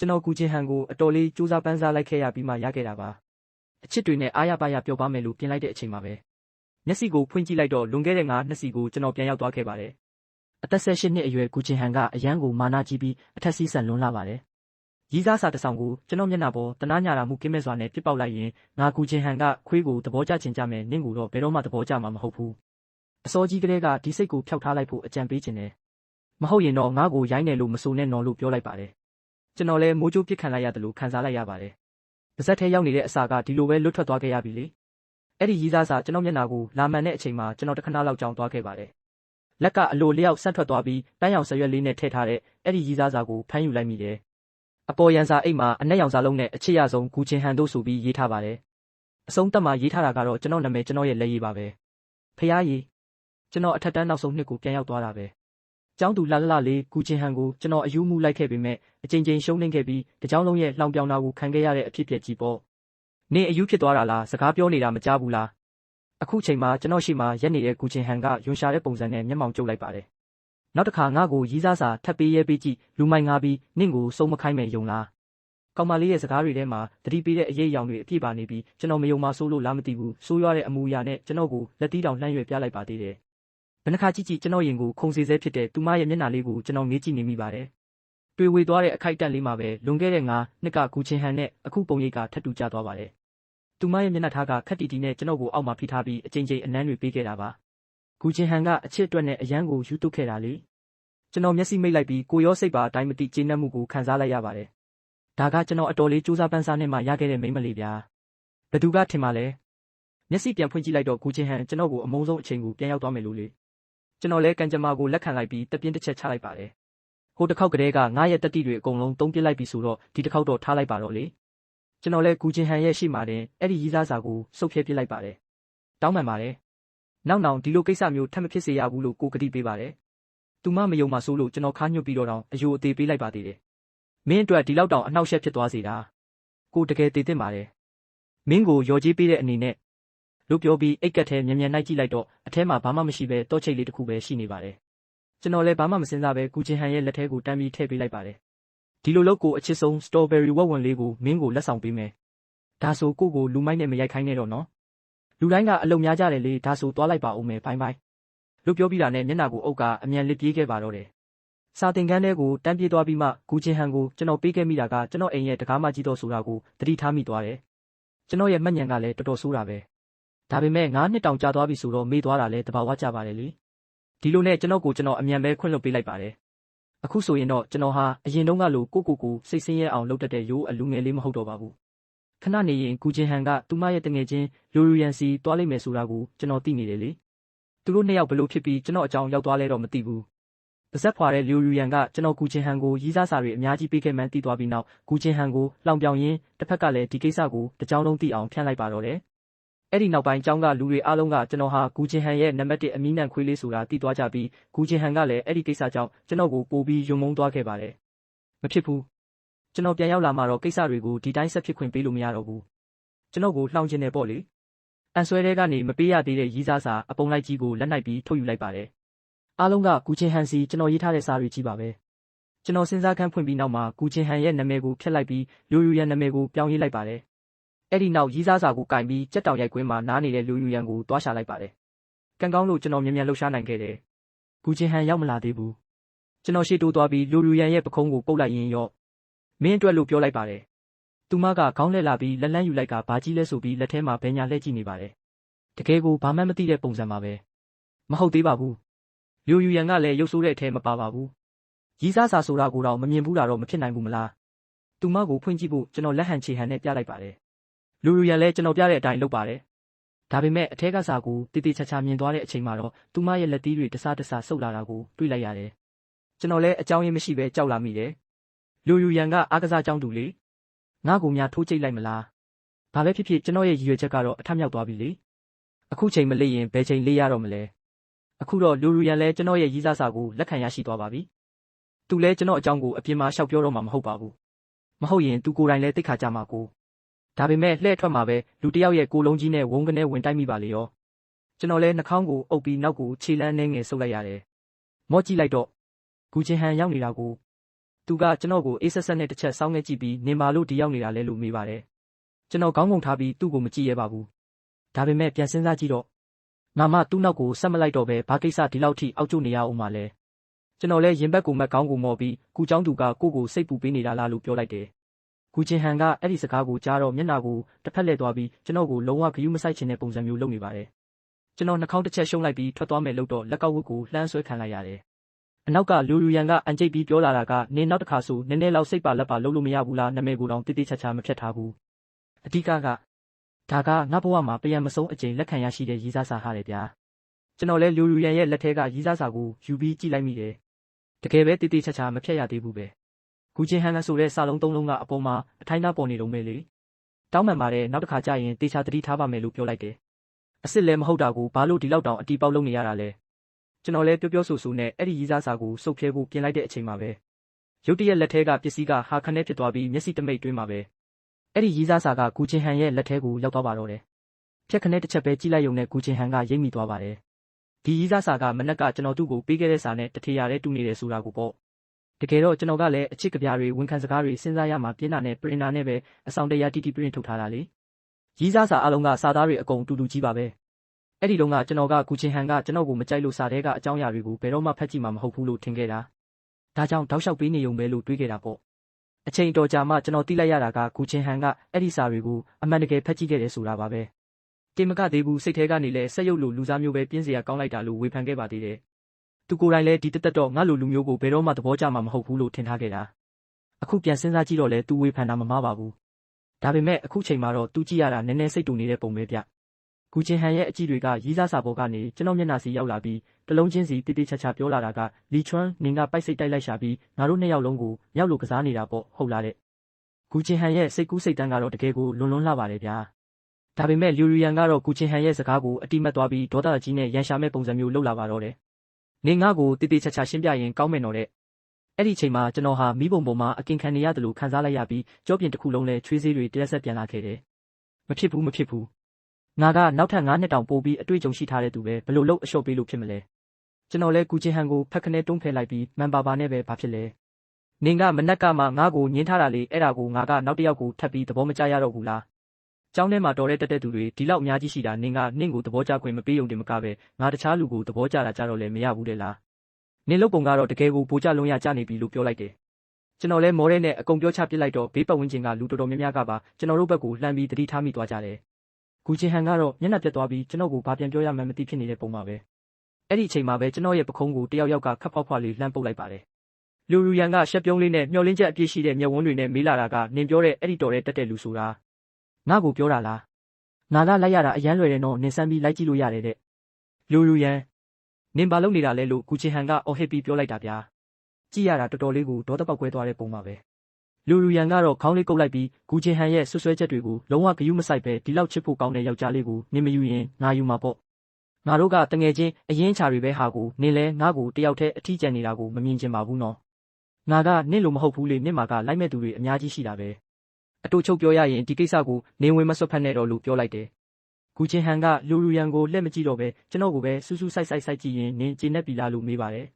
ကျွန်တော်ကူချင်းဟန်ကိုအတော်လေးစူးစမ်းပန်းစားလိုက်ခဲ့ရပြီးမှရခဲ့တာပါအချစ်တွေနဲ့အားရပါရပျော်ပါမယ်လို့ပြင်လိုက်တဲ့အချိန်မှာပဲမျက်စိကိုဖွင့်ကြည့်လိုက်တော့လွန်ခဲ့တဲ့2စီကိုကျွန်တော်ပြန်ရောက်သွားခဲ့ပါတယ်အသက်18နှစ်အရွယ်ကူချင်းဟန်ကအရန်ကိုမာနာကြီးပြီးအထက်စီးဆန်လွန်းလာပါတယ်ရီးစားစာတစ်ဆောင်ကိုကျွန်တော်မျက်နှာပေါ်တနာညာတာမှုကင်းမဲ့စွာနဲ့ပြစ်ပေါက်လိုက်ရင်ငါကူချင်းဟန်ကခွေးကိုသဘောကျချင်ကြမယ်နင့်ကိုတော့ဘယ်တော့မှသဘောကျမှာမဟုတ်ဘူးအစောကြီးကလေးကဒီစိတ်ကိုဖျောက်ထားလိုက်ဖို့အကြံပေးခြင်းနဲ့မဟုတ်ရင်တော့ငါ့ကိုရိုင်းတယ်လို့မဆိုနဲ့နော်လို့ပြောလိုက်ပါတယ်ကျွန်တော်လည်းမိုးကြိုးပစ်ခံလိုက်ရတယ်လို့ခံစားလိုက်ရပါတယ်ပါဇက်ထဲရောက်နေတဲ့အစာကဒီလိုပဲလွတ်ထွက်သွားခဲ့ရပြီလေအဲ့ဒီရီးစားစာကျွန်တော်မျက်နှာကိုလာမှန်တဲ့အချိန်မှာကျွန်တော်တခဏလောက်ကြောင်သွားခဲ့ပါတယ်လက်ကအလိုလျောက်ဆန့်ထွက်သွားပြီးတန်းရောင်ဆရွက်လေးနဲ့ထည့်ထားတဲ့အဲ့ဒီရီးစားစာကိုဖမ်းယူလိုက်မိတယ်အပေါ်ရန်စာအိတ်မှာအနက်ရောင်စာလုံးနဲ့အချစ်ရဆုံးကူချင်းဟန်တို့ဆိုပြီးရေးထားပါတယ်အဆုံးတက်မှာရေးထားတာကတော့ကျွန်တော်နာမည်ကျွန်တော်ရဲ့လက်ရေးပါပဲဖျားရည်ကျွန်တော်အထက်တန်းနောက်ဆုံးနှစ်ကိုပြန်ရောက်သွားတာပဲကျောင်းသူလှလှလေးကူချင်းဟန်ကိုကျွန်တော်အယူမှုလိုက်ခဲ့ပေမဲ့အချိန်ချင်းရှုံးနှိမ့်ခဲ့ပြီးတကြောင်လုံးရဲ့လှောင်ပြောင်တာကိုခံခဲ့ရတဲ့အဖြစ်ပြက်ကြီးပေါ့နင်အယူဖြစ်သွားတာလားစကားပြောနေတာမကြားဘူးလားအခုချိန်မှာကျွန်တော်ရှိမှရက်နေတဲ့ကူချင်းဟန်ကယွန်ရှာတဲ့ပုံစံနဲ့မျက်မှောင်ကျုပ်လိုက်ပါတယ်နောက်တစ်ခါငါ့ကိုရီးစားစာထပ်ပေးရဲပေးကြည့်လူမိုင်ငါပြီးနင့်ကိုစုံမခိုင်းမယ်ယုံလားကောင်မလေးရဲ့စကားတွေထဲမှာတတိပေးတဲ့အရေးအယောင်တွေအပြည့်ပါနေပြီးကျွန်တော်မယုံမှဆိုးလို့လားမသိဘူးဆိုးရွားတဲ့အမူအရာနဲ့ကျွန်တော်ကိုလက်တီးတောင်လှမ်းရွယ်ပြလိုက်ပါသေးတယ်ဘယ်နှခါကြည့်ကြည့်ကျွန်တော်ရင်ကိုခုံစေဆဲဖြစ်တဲ့သူမရဲ့မျက်နှာလေးကိုကျွန်တော်ငေးကြည့်နေမိပါတယ်တွေ့ဝေသွားတဲ့အခိုက်အတန့်လေးမှာပဲလွန်ခဲ့တဲ့နှစ်ကကူချင်းဟန်နဲ့အခုပုံရိပ်ကထပ်တူကျသွားပါတယ်သူမရဲ့မျက်နှာထားကခက်တီတီနဲ့ကျွန်တော်ကိုအောက်မှာဖိထားပြီးအချိန်ချင်းအနမ်းတွေပေးခဲ့တာပါကူချင်းဟန်ကအချစ်အတွက်နဲ့အရန်ကိုယူတုခဲ့တာလေကျွန်တော်မျက်စိမိတ်လိုက်ပြီးကိုရောစိတ်ပါအတိုင်းမသိကျေနပ်မှုကိုခံစားလိုက်ရပါတယ်ဒါကကျွန်တော်အတော်လေးစူးစမ်းပန်းစားနေမှရခဲ့တဲ့မိန်းမလေးဗျာဘသူကထင်မှလဲမျက်စိပြန်ဖွင့်ကြည့်လိုက်တော့ကူချင်းဟန်ကျွန်တော်ကိုအမုန်းဆုံးအချိန်ကိုပြန်ရောက်သွားမယ်လို့လေကျွန်တော်လည်းကန်ကြမာကိုလက်ခံလိုက်ပြီးတပြင်းတစ်ချက်ချလိုက်ပါတယ်ဟိုတစ်ခေါက်ကလေးကငါရဲ့တက်တိတွေအကုန်လုံးတုံးပစ်လိုက်ပြီဆိုတော့ဒီတစ်ခေါက်တော့ထားလိုက်ပါတော့လေကျွန်တော်လည်းကူချင်းဟန်ရဲ့ရှိမှတင်အဲ့ဒီရီးစားစာကိုစုပ်ဖြဲပစ်လိုက်ပါတယ်တောင်းပန်ပါတယ်နောက်ဒီလိုကိစ္စမျိုးထပ်မဖြစ်စေရဘူးလို့ကိုကတိပေးပါတယ်သူမမယုံမှဆိုလို့ကျွန်တော်ခါညွတ်ပြီးတော့တောင်အယိုအသေးပေးလိုက်ပါသေးတယ်မင်းအတွက်ဒီလောက်တောင်အနှောက်အယှက်ဖြစ်သွားစေတာကိုတကယ်တည်သင့်ပါတယ်မင်းကိုရော်ကြီးပေးတဲ့အနေနဲ့လို့ပြောပြီးအိတ်ကက်ထဲမြန်မြန်နိုင်ကြည့်လိုက်တော့အထဲမှာဘာမှမရှိပဲတောချိတ်လေးတစ်ခုပဲရှိနေပါတယ်ကျွန်တော်လည်းဘာမှမစင်စားပဲကူချင်းဟန်ရဲ့လက်ထဲကိုတန်းပြီးထည့်ပေးလိုက်ပါတယ်ဒီလိုလုပ်ကိုအချစ်ဆုံးစတော်ဘယ်ရီဝက်ဝင်လေးကိုမင်းကိုလက်ဆောင်ပေးမယ်ဒါဆိုကိုကိုလူမိုက်နဲ့မရိုက်ခိုင်းနဲ့တော့နော်လူတိုင်းကအလုံများကြတယ်လေဒါဆိုသွားလိုက်ပါဦးမယ်ဘိုင်းလို့ပြောပြီးတာနဲ့မျက်နှာကိုအုပ်ကအမြန်လစ်ပြေးခဲ့ပါတော့တယ်စာသင်ခန်းထဲကိုတန်းပြေးသွားပြီးမှကူချင်းဟန်ကိုကျွန်တော်ပေးခဲ့မိတာကကျွန်တော်အိမ်ရဲ့တကားမကြီးတော့ဆိုတာကိုသတိထားမိသွားတယ်ကျွန်တော်ရဲ့မှတ်ဉာဏ်ကလည်းတော်တော်ဆိုးတာပဲဒါပေမဲ့9နှစ်တောင်ကြာသွားပြီဆိုတော့မေ့သွားတာလဲတဘာဝကြပါတယ်လေဒီလိုနဲ့ကျွန်တော်အမြန်ပဲခွင့်လွှတ်ပေးလိုက်ပါတယ်အခုဆိုရင်တော့ကျွန်တော်ဟာအရင်တုန်းကလိုကိုစိတ်ဆင်းရဲအောင်လုပ်တတ်တဲ့ရိုးအလူငယ်လေးမဟုတ်တော့ပါဘူးခဏနေရင်ကူချင်းဟန်ကသူမရဲ့တငယ်ချင်းလူရူရန်စီတွားလိုက်မယ်ဆိုတာကိုကျွန်တော်သိနေတယ်လေသူတို့နှစ်ယောက်ဘလို့ဖြစ်ပြီးကျွန်တော်အကြောင်းရောက်သွားလဲတော့မသိဘူးပါဇက်ဖွာတဲ့လူရူရန်ကကျွန်တော်ကူချင်းဟန်ကိုရီးစားစာတွေအများကြီးပေးခဲ့မှန်းသိသွားပြီးနောက်ကူချင်းဟန်ကိုလောင်ပြောင်ရင်းတစ်ဖက်ကလည်းဒီကိစ္စကိုတကြောင်လုံးသိအောင်ဖြန့်လိုက်ပါတော့တယ်အဲ့ဒီနောက်ပိုင်းကျောင်းကလူတွေအားလုံးကကျွန်တော်ဟာကူချင်းဟန်ရဲ့နံပါတ်1အမီးနံခွေးလေးဆိုတာသိသွားကြပြီးကူချင်းဟန်ကလည်းအဲ့ဒီကိစ္စကြောင့်ကျွန်တော်ကိုပို့ပြီးယုံမုန်းသွားခဲ့ပါတယ်မဖြစ်ဘူးကျွန်တော်ပြန်ရောက်လာမှတော့ကိစ္စတွေကိုဒီတိုင်းဆက်ဖြစ်ခွင့်ပေးလို့မရတော့ဘူးကျွန်တော်ကိုလှောင်ကျင်တယ်ပေါ့လေအန်ဆွဲတဲကနေမပေးရသေးတဲ့ရီးစားစာအပုံလိုက်ကြီးကိုလက်နိုင်ပြီးထုတ်ယူလိုက်ပါတယ်အားလုံးကကူချင်းဟန်စီကျွန်တော်ရေးထားတဲ့စာတွေကြီးပါပဲကျွန်တော်စဉ်းစားခန်းဖွင့်ပြီးနောက်မှာကူချင်းဟန်ရဲ့နာမည်ကိုဖျက်လိုက်ပြီးလူယူရန်နာမည်ကိုပြောင်းရေးလိုက်ပါတယ်အဲ့ဒီနောက်ရီးစားစာကိုကင်ပြီးကြက်တောင်ရိုက်ကွင်းမှာနားနေတဲ့လူယူရန်ကိုတွားရှာလိုက်ပါတယ်ကံကောင်းလို့ကျွန်တော်မြန်မြန်လှုပ်ရှားနိုင်ခဲ့တယ်ကူချင်းဟန်ရောက်မလာသေးဘူးကျွန်တော်ရှေ့တိုးသွားပြီးလူယူရန်ရဲ့ပခုံးကိုပုတ်လိုက်ရင်ရော့မင်းအတွက်လို့ပြောလိုက်ပါတယ်သူမကခေါင်းလှည့်လာပြီးလက်လန်းယူလိုက်ကဘာကြီးလဲဆိုပြီးလက်ထဲမှာဘဲညာလှည့်ကြည့်နေပါတယ်တကယ်ကိုဘာမှမသိတဲ့ပုံစံပါပဲမဟုတ်သေးပါဘူးလူယူရန်ကလည်းရုပ်ဆိုးတဲ့အထဲမပါပါဘူးရီးစားစာဆိုတာကိုတော့မမြင်ဘူးတာတော့မဖြစ်နိုင်ဘူးမလားသူမကိုဖွင့်ကြည့်ဖို့ကျွန်တော်လက်ဟန်ချေဟန်နဲ့ပြလိုက်ပါတယ်လူယူရန်လည်းကျွန်တော်ပြတဲ့အတိုင်းလုပ်ပါတယ်ဒါပေမဲ့အထက်ကစာကိုတေးသေးချာချာမြင်သွားတဲ့အချိန်မှာတော့သူမရဲ့လက်သီးတွေတစဆုပ်လာတာကိုတွေ့လိုက်ရတယ်ကျွန်တော်လည်းအကြောင်းရင်းမရှိပဲကြောက်လာမိတယ်လူယူရန်ကအားကစားကြောင်းသူလေငါ့ကိုများထိုးကြိတ်လိုက်မလားဘာပဲဖြစ်ဖြစ်ကျွန်တော်ရဲ့ရည်ရွယ်ချက်ကတော့အထမြောက်သွားပြီလေအခုချိန်မလေးရင်ဘယ်ချိန်လေးရတော့မလဲအခုတော့လူယူရန်လည်းကျွန်တော်ရဲ့ရီးစားစာကိုလက်ခံရရှိသွားပါပြီသူလည်းကျွန်တော်အကြောင်းကိုအပြင်မှာရှောက်ပြောတော့မှာမဟုတ်ပါဘူးမဟုတ်ရင်သူကိုယ်တိုင်လည်းသိခါကြမှာကိုဒါပေမဲ့လှည့်ထွက်မှာပဲလူတယောက်ရဲ့ကိုလုံးကြီးနဲ့ဝုန်းကနေဝင်တိုက်မိပါလေရောကျွန်တော်လည်းနှာခေါင်းကိုအုပ်ပြီးနောက်ကိုခြေလန်းနှဲငယ်ဆုပ်လိုက်ရတယ်မော့ကြည့်လိုက်တော့ကူချင်းဟန်ရောက်နေတာကို သူကကျွန်တော်ကိုအေးဆက်ဆက်နဲ့တစ်ချက်စောင်းခဲ့ကြည့်ပြီးနေပါလို့ဒီရောက်နေတာလဲလို့မေးပါတယ်ကျွန်တော်ခေါင်းငုံထားပြီးသူ့ကိုမကြည့်ရပါဘူးဒါပေမဲ့ပြန်စဉ်းစားကြည့်တော့ငါမှသူ့နောက်ကိုဆက်မလိုက်တော့ပဲဘာကိစ္စဒီလောက်ထိအောက်ကျနေရအောင်မလဲကျွန်တော်လဲရင်ဘက်ကိုမက်ကောင်းကိုမော်ပြီးကူเจ้าသူကကိုကိုစိတ်ပူပေးနေတာလားလို့ပြောလိုက်တယ်ကူချင်းဟန်ကအဲ့ဒီစကားကိုကြားတော့မျက်နှာကိုတစ်ဖက်လှည့်သွားပြီးကျွန်တော်ကိုလုံးဝဂယုမဆိုင်ချင်တဲ့ပုံစံမျိုးလုပ်နေပါတယ်ကျွန်တော်နှာခေါင်းတစ်ချက်ရှုံးလိုက်ပြီးထွက်သွားမယ်လို့တော့လက်ကောက်ဝတ်ကိုလှမ်းဆွဲခံလိုက်ရတယ်အနောက်ကလူရန်ကအန်ကျိတ်ပြီးပြောလာတာကနင်းနောက်တစ်ခါဆိုနည်းနည်းလောက်စိတ်ပါလက်ပါလုပ်လို့မရဘူးလားနာမည်ကိုတောင်တိတိကျကျမဖြတ်ထားဘူးအဓိကဒါကငါဘဝမှာပြန်မဆုံးအကျိန်လက်ခံရရှိတဲ့ရေးစားစာဟာတယ်ဗျာကျွန်တော်လဲလူရန်ရဲ့လက်ထဲကရေးစားစာကိုယူပြီးကြည့်လိုက်မိတယ်တကယ်ပဲတိတိကျကျမဖြတ်ရသေးဘူးပဲကူချင်းဟန်ကဆိုတဲ့စာလုံးသုံးလုံးကအပေါ်မှာအထိုင်းသားပေါ်နေတော့မယ်လေတောင်းပန်ပါတယ်နောက်တစ်ခါကျရင်တေချာတတိထားပါမယ်လို့ပြောလိုက်တယ်အစ်စ်လည်းမဟုတ်တာကိုဘာလို့ဒီလောက်တောင်အတီးပေါက်လုပ်နေရတာလဲကျွန်တော်လည်းပြောဆိုနဲ့အဲ့ဒီရေးစားစာကိုစုပ်ဖြဲဖို့ပြင်လိုက်တဲ့အချိန်မှာပဲရုတ်တရက်လက်ထဲကပစ္စည်းကဟာခနဲ့ဖြစ်သွားပြီးမျက်စိတမိတ်တွင်းမှာပဲအဲ့ဒီရေးစားစာကကူချင်းဟန်ရဲ့လက်ထဲကိုရောက်သွားပါတော့တယ်ဖြက်ခနဲ့တစ်ချက်ပဲကြည့်လိုက်ရုံနဲ့ကူချင်းဟန်ကရိပ်မိသွားပါတယ်ဒီရေးစားစာကမနက်ကကျွန်တော်သူ့ကိုပေးခဲ့တဲ့စာနဲ့တထေရတဲ့တူနေတယ်ဆိုတာကိုပေါ့တကယ်တော့ကျွန်တော်ကလည်းအချစ်ကပြားတွေဝန်ခံစကားတွေစဉ်းစားရမှာပြင်းတာနဲ့ပရင်တာနဲ့ပဲအဆောင်တရားတီတီပရင်ထုတ်ထားတာလေရေးစားစာအလုံးကစာသားတွေအကုန်တူတူကြီးပါပဲအဲ့ဒီလုံးကကျွန်တော်ကကူချင်းဟန်ကကျွန်တော်ကိုမကြိုက်လို့စာထဲကအကြောင်းအရာတွေကိုဘယ်တော့မှဖတ်ကြည့်မှာမဟုတ်ဘူးလို့ထင်ခဲ့တာဒါကြောင့်တောက်လျှောက်ပေးနေုံပဲလို့တွေးခဲ့တာပေါ့အချိန်တော်ကြာမှကျွန်တော်သိလိုက်ရတာကကူချင်းဟန်ကအဲ့ဒီစာတွေကိုအမှန်တကယ်ဖတ်ကြည့်ခဲ့တယ်ဆိုတာပါပဲတင်မကသေးဘူးစိတ်ထဲကနေလဲဆက်ရုပ်လိုလူစားမျိုးပဲပြင်းစရာကောင်းလိုက်တာလို့ဝေဖန်ခဲ့ပါသေးတယ်သူကိုယ်တိုင်လည်းဒီတက်တော့ငါလိုလူမျိုးကိုဘယ်တော့မှသဘောကျမှာမဟုတ်ဘူးလို့ထင်ထားခဲ့တာအခုပြန်စဉ်းစားကြည့်တော့လဲသူဝေဖန်တာမမှားပါဘူးဒါပေမဲ့အခုချိန်မှာတော့သူကြည့်ရတာနည်းနည်းစိတ်တူနေတဲ့ပုံပဲဗျကူချင်းဟန်ရဲ့အကြည့်တွေကရေးစားစာပေါ်ကနေကျွန်တော်မျက်နှာစီရောက်လာပြီးတလုံးချင်းစီတိတိကျကျပြောလာတာကလီချွန်းနင်ကပိုက်စိတ်တိုက်လိုက်ရှာပြီးငါတို့နှစ်ယောက်လုံးကိုရောက်လို့ကစားနေတာပေါ့ဟုတ်လားတဲ့ကူချင်းဟန်ရဲ့စိတ်ကူးစိတ်တန်းကတော့တကယ်ကိုလွန်လှပါတယ်ဗျာဒါပေမဲ့လူရီယန်ကတော့ကူချင်းဟန်ရဲ့စကားကိုအတိမတ်သွားပြီးဒေါသကြီးနဲ့ရန်ရှာမဲ့ပုံစံမျိုးလုပ်လာပါတော့တယ်နေငါ့ကိုတိတိကျကျရှင်းပြရင်ကောင်းမယ်နော်တဲ့အဲ့ဒီချိန်မှာကျွန်တော်ဟာမိဘုံပေါ်မှာအကင်ခံနေရတယ်လို့ခံစားလိုက်ရပြီးကြောပြင်တစ်ခုလုံးလဲချွေးစေးတွေတက်ဆက်ပြန်လာခဲ့တယ်မဖြစ်ဘူးငါကနောက်ထပ်9နှစ်တောင်ပို့ပြီးအတွေ့အကြုံရှိထားတဲ့သူပဲဘလို့လို့အလျှော့ပေးလို့ဖြစ်မလဲကျွန်တော်လဲကူချင်းဟန်ကိုဖက်ခနဲတွန်းဖယ်လိုက်ပြီးမန်ပါနဲ့ပဲဘာဖြစ်လဲနင်ကမနက်ကမှငါ့ကိုညင်းထားတာလေအဲ့ဒါကိုငါကနောက်တစ်ယောက်ကိုထပ်ပြီးသဘောမကျရတော့ဘူးလားကျောင်းထဲမှာတော်တဲ့တက်တဲ့သူတွေဒီလောက်အများကြီးရှိတာနင်ကနင့်ကိုသဘောကျခွင့်မပေးုံတင်မကပဲငါတခြားလူကိုသဘောကျတာကြတော့လည်းမရဘူးတဲ့လားနင်လုတ်ပုံကတော့တကယ်ကိုပိုကြလုံးရကြနေပြီလို့ပြောလိုက်တယ်ကျွန်တော်လဲမောတဲ့နဲ့အကုန်ပြောချပစ်လိုက်တော့ဘေးပတ်ဝန်းကျင်ကလူတော်တော်များများကပါကျွန်တော်တို့ဘက်ကိုလှမ်းပြီးတတိထားမိသွားကြတယ်ကူချင်းဟန်ကတော့မျက်နှာပြတ်သွားပြီးကျွန်တော်ကိုဘာပြန်ပြောရမှန်းမသိဖြစ်နေတဲ့ပုံမှာပဲအဲ့ဒီအချိန်မှာပဲကျွန်တော်ရဲ့ပခုံးကိုတယောက်ကခပ်ဖွားဖွားလေးလှမ်းပုတ်လိုက်ပါတယ်လူရန်ကရှက်ပြုံးလေးနဲ့မျောလင်းချက်အပြည့်ရှိတဲ့မျက်ဝန်းတွေနဲ့မေးလာတာကနင်ပြောတဲ့အဲ့ဒီတော်တဲ့တက်တဲ့လူဆိုတာငါ့ကိုပြောတာလားငါလိုက်ရတာအရန်လွယ်တယ်နော်နင်စမ်းပြီးလိုက်ကြည့်လို့ရတယ်တဲ့လူရန်နင်ဘာလုပ်နေတာလဲလို့ကူချင်းဟန်ကအော်ဟစ်ပြီးပြောလိုက်တာဗျာကြည့်ရတာတော်တော်လေးကိုဒေါသပေါက်ကွဲသွားတဲ့ပုံပါပဲလူရန်ကတော့ခေါင်းလေးကုပ်လိုက်ပြီးကူချင်းဟန်ရဲ့ဆွဆွဲချက်တွေကိုလုံးဝဂယုမဆိုင်ပဲဒီလောက်ချစ်ဖို့ကောင်းတဲ့ယောက်ျားလေးကိုနင်မယူရင်ငါယူမှာပေါ့ငါတို့ကတငယ်ချင်းအရင်ချာတွေပဲဟာကိုနင်လဲငါ့ကိုတယောက်တည်းအထီးကျန်နေတာကိုမမြင်ချင်ပါဘူးနော်ငါကနင့်လိုမဟုတ်ဘူးလေနင့်မှာကလိုက်မဲ့သူတွေအများကြီးရှိတာပဲအတူချုပ်ပြောရရင်ဒီကိစ္စကိုနေဝင်မစွတ်ဖက်နဲ့တော့လို့ပြောလိုက်တယ်ကူချင်းဟန်ကလူရန်ကိုလက်မကြည့်တော့ပဲကျွန်တော်ကိုပဲစူးစူးဆိုင်ကြည့်ရင်နင်ကျေနပ်ပြီလားလို့မေးပါတယ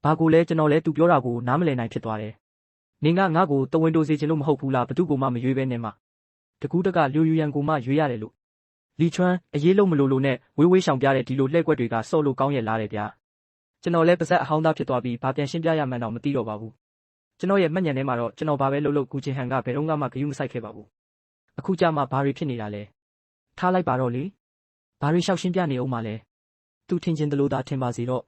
်ဘာကိုလဲကျွန်တော်လဲသူပြောတာကိုနားမလည်နိုင်ဖြစ်သွားတယ်နင်ကငါ့ကိုတဝင်းတိုးစေချင်လို့မဟုတ်ဘူးလားဘသူကိုမှမရွေးပဲနဲ့မှတကူးတကလူရန်ကိုမှရွေးရတယ်လို့လီချွန်းအရေးလုံးမလို့နဲ့ဝေးရှောင်ပြတဲ့ဒီလိုလှည့်ကွက်တွေကစော့လို့ကောင်းရဲ့လားတဲ့ဗျာကျွန်တော်လဲပါဇက်အဟောင်းသားဖြစ်သွားပြီးဘာပြန်ရှင်းပြရမှန်းတော့မသိတော့ပါဘူးကျွန်တော်ရဲ့မှတ်ဉာဏ်ထဲမှာတော့ကျွန်တော်ဘာပဲလုပ်ကူချင်းဟန်ကဘယ်တော့မှဂယုမဆိုင်ခဲ့ပါဘူးအခုကြမှာဘာတွေဖြစ်နေတာလဲထားလိုက်ပါတော့လေဘာတွေရှောက်ရှင်းပြနေအောင်မလဲသူထင်ချင်းတလို့သာထင်ပါစေတော့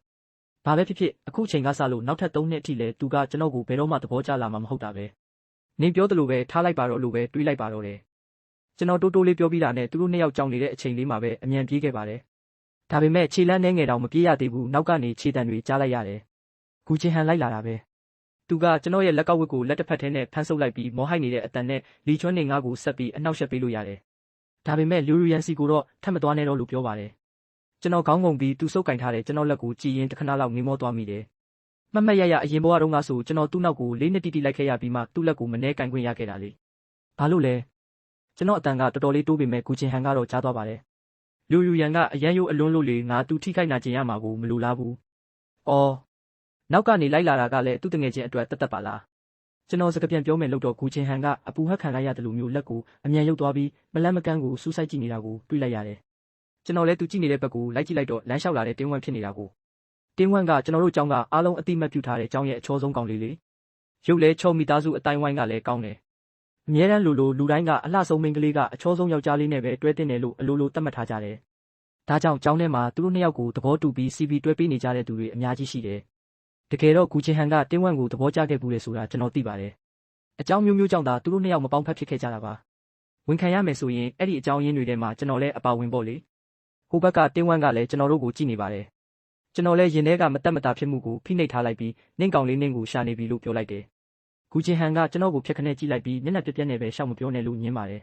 ဘာပဲဖြစ်အခုချိန်ကစလို့နောက်ထပ်3နှစ်အထိလဲသူကကျွန်တော်ကိုဘယ်တော့မှသဘောကျလာမှာမဟုတ်တာပဲနင်ပြောသလိုပဲထားလိုက်ပါတော့လို့ပဲတွေးလိုက်ပါတော့တယ်ကျွန်တော်တိုးလေးပြောပြီးတာနဲ့သူတို့နှစ်ယောက်ကြောင်နေတဲ့အချိန်လေးမှာပဲအမြန်ပြေးခဲ့ပါတယ်ဒါပေမဲ့ခြေလန်းနှဲငယ်တောင်မပြေးရသေးဘူးနောက်ကနေခြေတံတွေကြားလိုက်ရတယ်ကူချင်းဟန်လိုက်လာတာပဲသူကကျွန်တော်ရဲ့လက်ကောက်ဝတ်ကိုလက်တစ်ဖက်ထဲနဲ့ဖမ်းဆုပ်လိုက်ပြီးမောဟိုက်နေတဲ့အတန်နဲ့လီချွန်းနေငါ့ကိုဆက်ပြီးအနှောက်ယှက်ပေးလို့ရတယ်ဒါပေမဲ့လူရန်စီကိုတော့ထပ်မသွားနဲ့တော့လို့ပြောပါတယ်ကျွန်တော်ခေါင်းငုံပြီးသူစုပ်ကင်ထားတဲ့ကျွန်တော်လက်ကိုကြည်ရင်တခဏလောက်ငေးမောသွားမိတယ်မှတ်ရအရင်ဘဝတုန်းကဆိုကျွန်တော်သူ့နောက်ကို၄နှစ်တိလိုက်ခဲ့ရပြီးမှသူ့လက်ကိုမနှဲကင်ခွင့်ရခဲ့တာလေဘာလို့လဲကျွန်တော်အတန်ကတော်တော်လေးတိုးပေမဲ့ကူချင်းဟန်ကတော့ကြားသွားပါတယ်လူရန်ကအရန်ရိုးအလွန်းလို့လေငါသူထိခိုက်နာကျင်ရမှာကိုမလိုလားဘူးအော်နောက်ကနေလိုက်လာတာကလည်းသူ့တငယ်ချင်းအတွက်တက်ပါလား ကျွန်တော်စကားပြန်ပြောမယ်လို့တော့ဂူချင်းဟန်ကအပူဟက်ခံလိုက်ရတယ်လို့မျိုးလက်ကိုအမြန်ရုပ်သွားပြီးမလန့်မကန်းကိုစူးစိုက်ကြည့်နေတာကိုတွေ့လိုက်ရတယ်ကျွန်တော်လည်းသူကြည့်နေတဲ့ဘက်ကိုလိုက်ကြည့်လိုက်တော့လမ်းလျှောက်လာတဲ့တင်းဝမ်ဖြစ်နေတာကိုတင်းဝမ်ကကျွန်တော်တို့ကျောင်းကအားလုံးအတိမတ်ပြုထားတဲ့ကျောင်းရဲ့အချောဆုံးကောင်လေးလေရုပ်လဲချုံမိသားစုအတိုင်းဝိုင်းကလည်းကောင်းတယ်အမြဲတမ်းလူတိုင်းကအလှဆုံးမိန်းကလေးကအချောဆုံးယောက်ျားလေးနဲ့ပဲတွဲတင်တယ်လို့အလိုသတ်မှတ်ထားကြတယ်ဒါကြောင့်ကျောင်းထဲမှာသူတို့နှစ်ယောက်ကိုသဘောတူပြီး CV တွဲပေးနေကြတဲ့သူတွေအများကြီးရှိတယ်တကယ်တော့ဂူချင်းဟန်ကတင်းဝမ်ကိုသဘောကျခဲ့ဘူးလေဆိုတာကျွန်တော်သိပါတယ်အကြောင်းမျိုးကြောင့်သာသူတို့နှစ်ယောက်မပေါင်းဖက်ဖြစ်ခဲ့ကြတာပါဝန်ခံရမယ်ဆိုရင်အဲ့ဒီအကြောင်းရင်းတွေထဲမှာကျွန်တော်လည်းအပါဝင်ပေါ့လေဟိုဘက်ကတင်းဝမ်ကလည်းကျွန်တော်တို့ကိုကြည့်နေပါတယ်ကျွန်တော်လည်းရင်ထဲကမတက်မတာဖြစ်မှုကိုဖိနှိပ်ထားလိုက်ပြီးနင့်ကောင်လေးနင့်ကိုရှာနေပြီလို့ပြောလိုက်တယ်ဂူချင်းဟန်ကကျွန်တော်ကိုဖြက်ခနဲ့ကြည့်လိုက်ပြီးမျက်နှာပြက်နဲ့ပဲရှောက်မပြောနဲ့လို့ညင်းပါတယ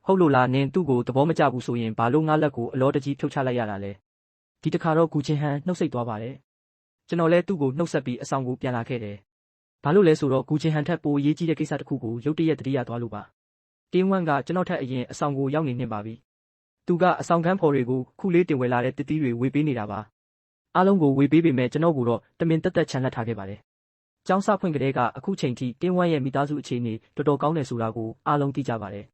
်ဟုတ်လို့လားနင်သူ့ကိုသဘောမကျဘူးဆိုရင်ဘာလို့ငါလက်ကိုအလောတကြီးဖြုတ်ချလိုက်ရတာလဲဒီတခါတော့ဂူချင်းဟန်နှုတ်ဆက်သွားပါတယ်ကျွန်တော်လည်းသူ့ကိုနှုတ်ဆက်ပြီးအဆောင်ကိုပြန်လာခဲ့တယ်ဘာလို့လဲဆိုတော့ဂူချင်းဟန်ထက်ပိုရေးကြီးတဲ့ကိစ္စတစ်ခုကိုရုတ်တရက်တတိယသွားလို့ပါတင်းဝမ်ကကျွန်တော်ထက်အရင်အဆောင်ကိုရောက်နေနေပါပြီသူကအဆောင်ခန်းဖော်တွေကိုခုလေးတင်ဝယ်လာတဲ့တတိတွေဝေပေးနေတာပါအားလုံးကိုဝေပေးပေမဲ့ကျွန်တော်ကိုတော့တမင်တက်ချန်လက်ထားခဲ့ပါတယ်ကျောင်းစဖွင့်ကလေးကအခုချိန်ထိတင်းဝမ်ရဲ့မိသားစုအခြေအနေတော်တော်ကောင်းတယ်ဆိုတာကိုအားလုံးသိကြပါတယ်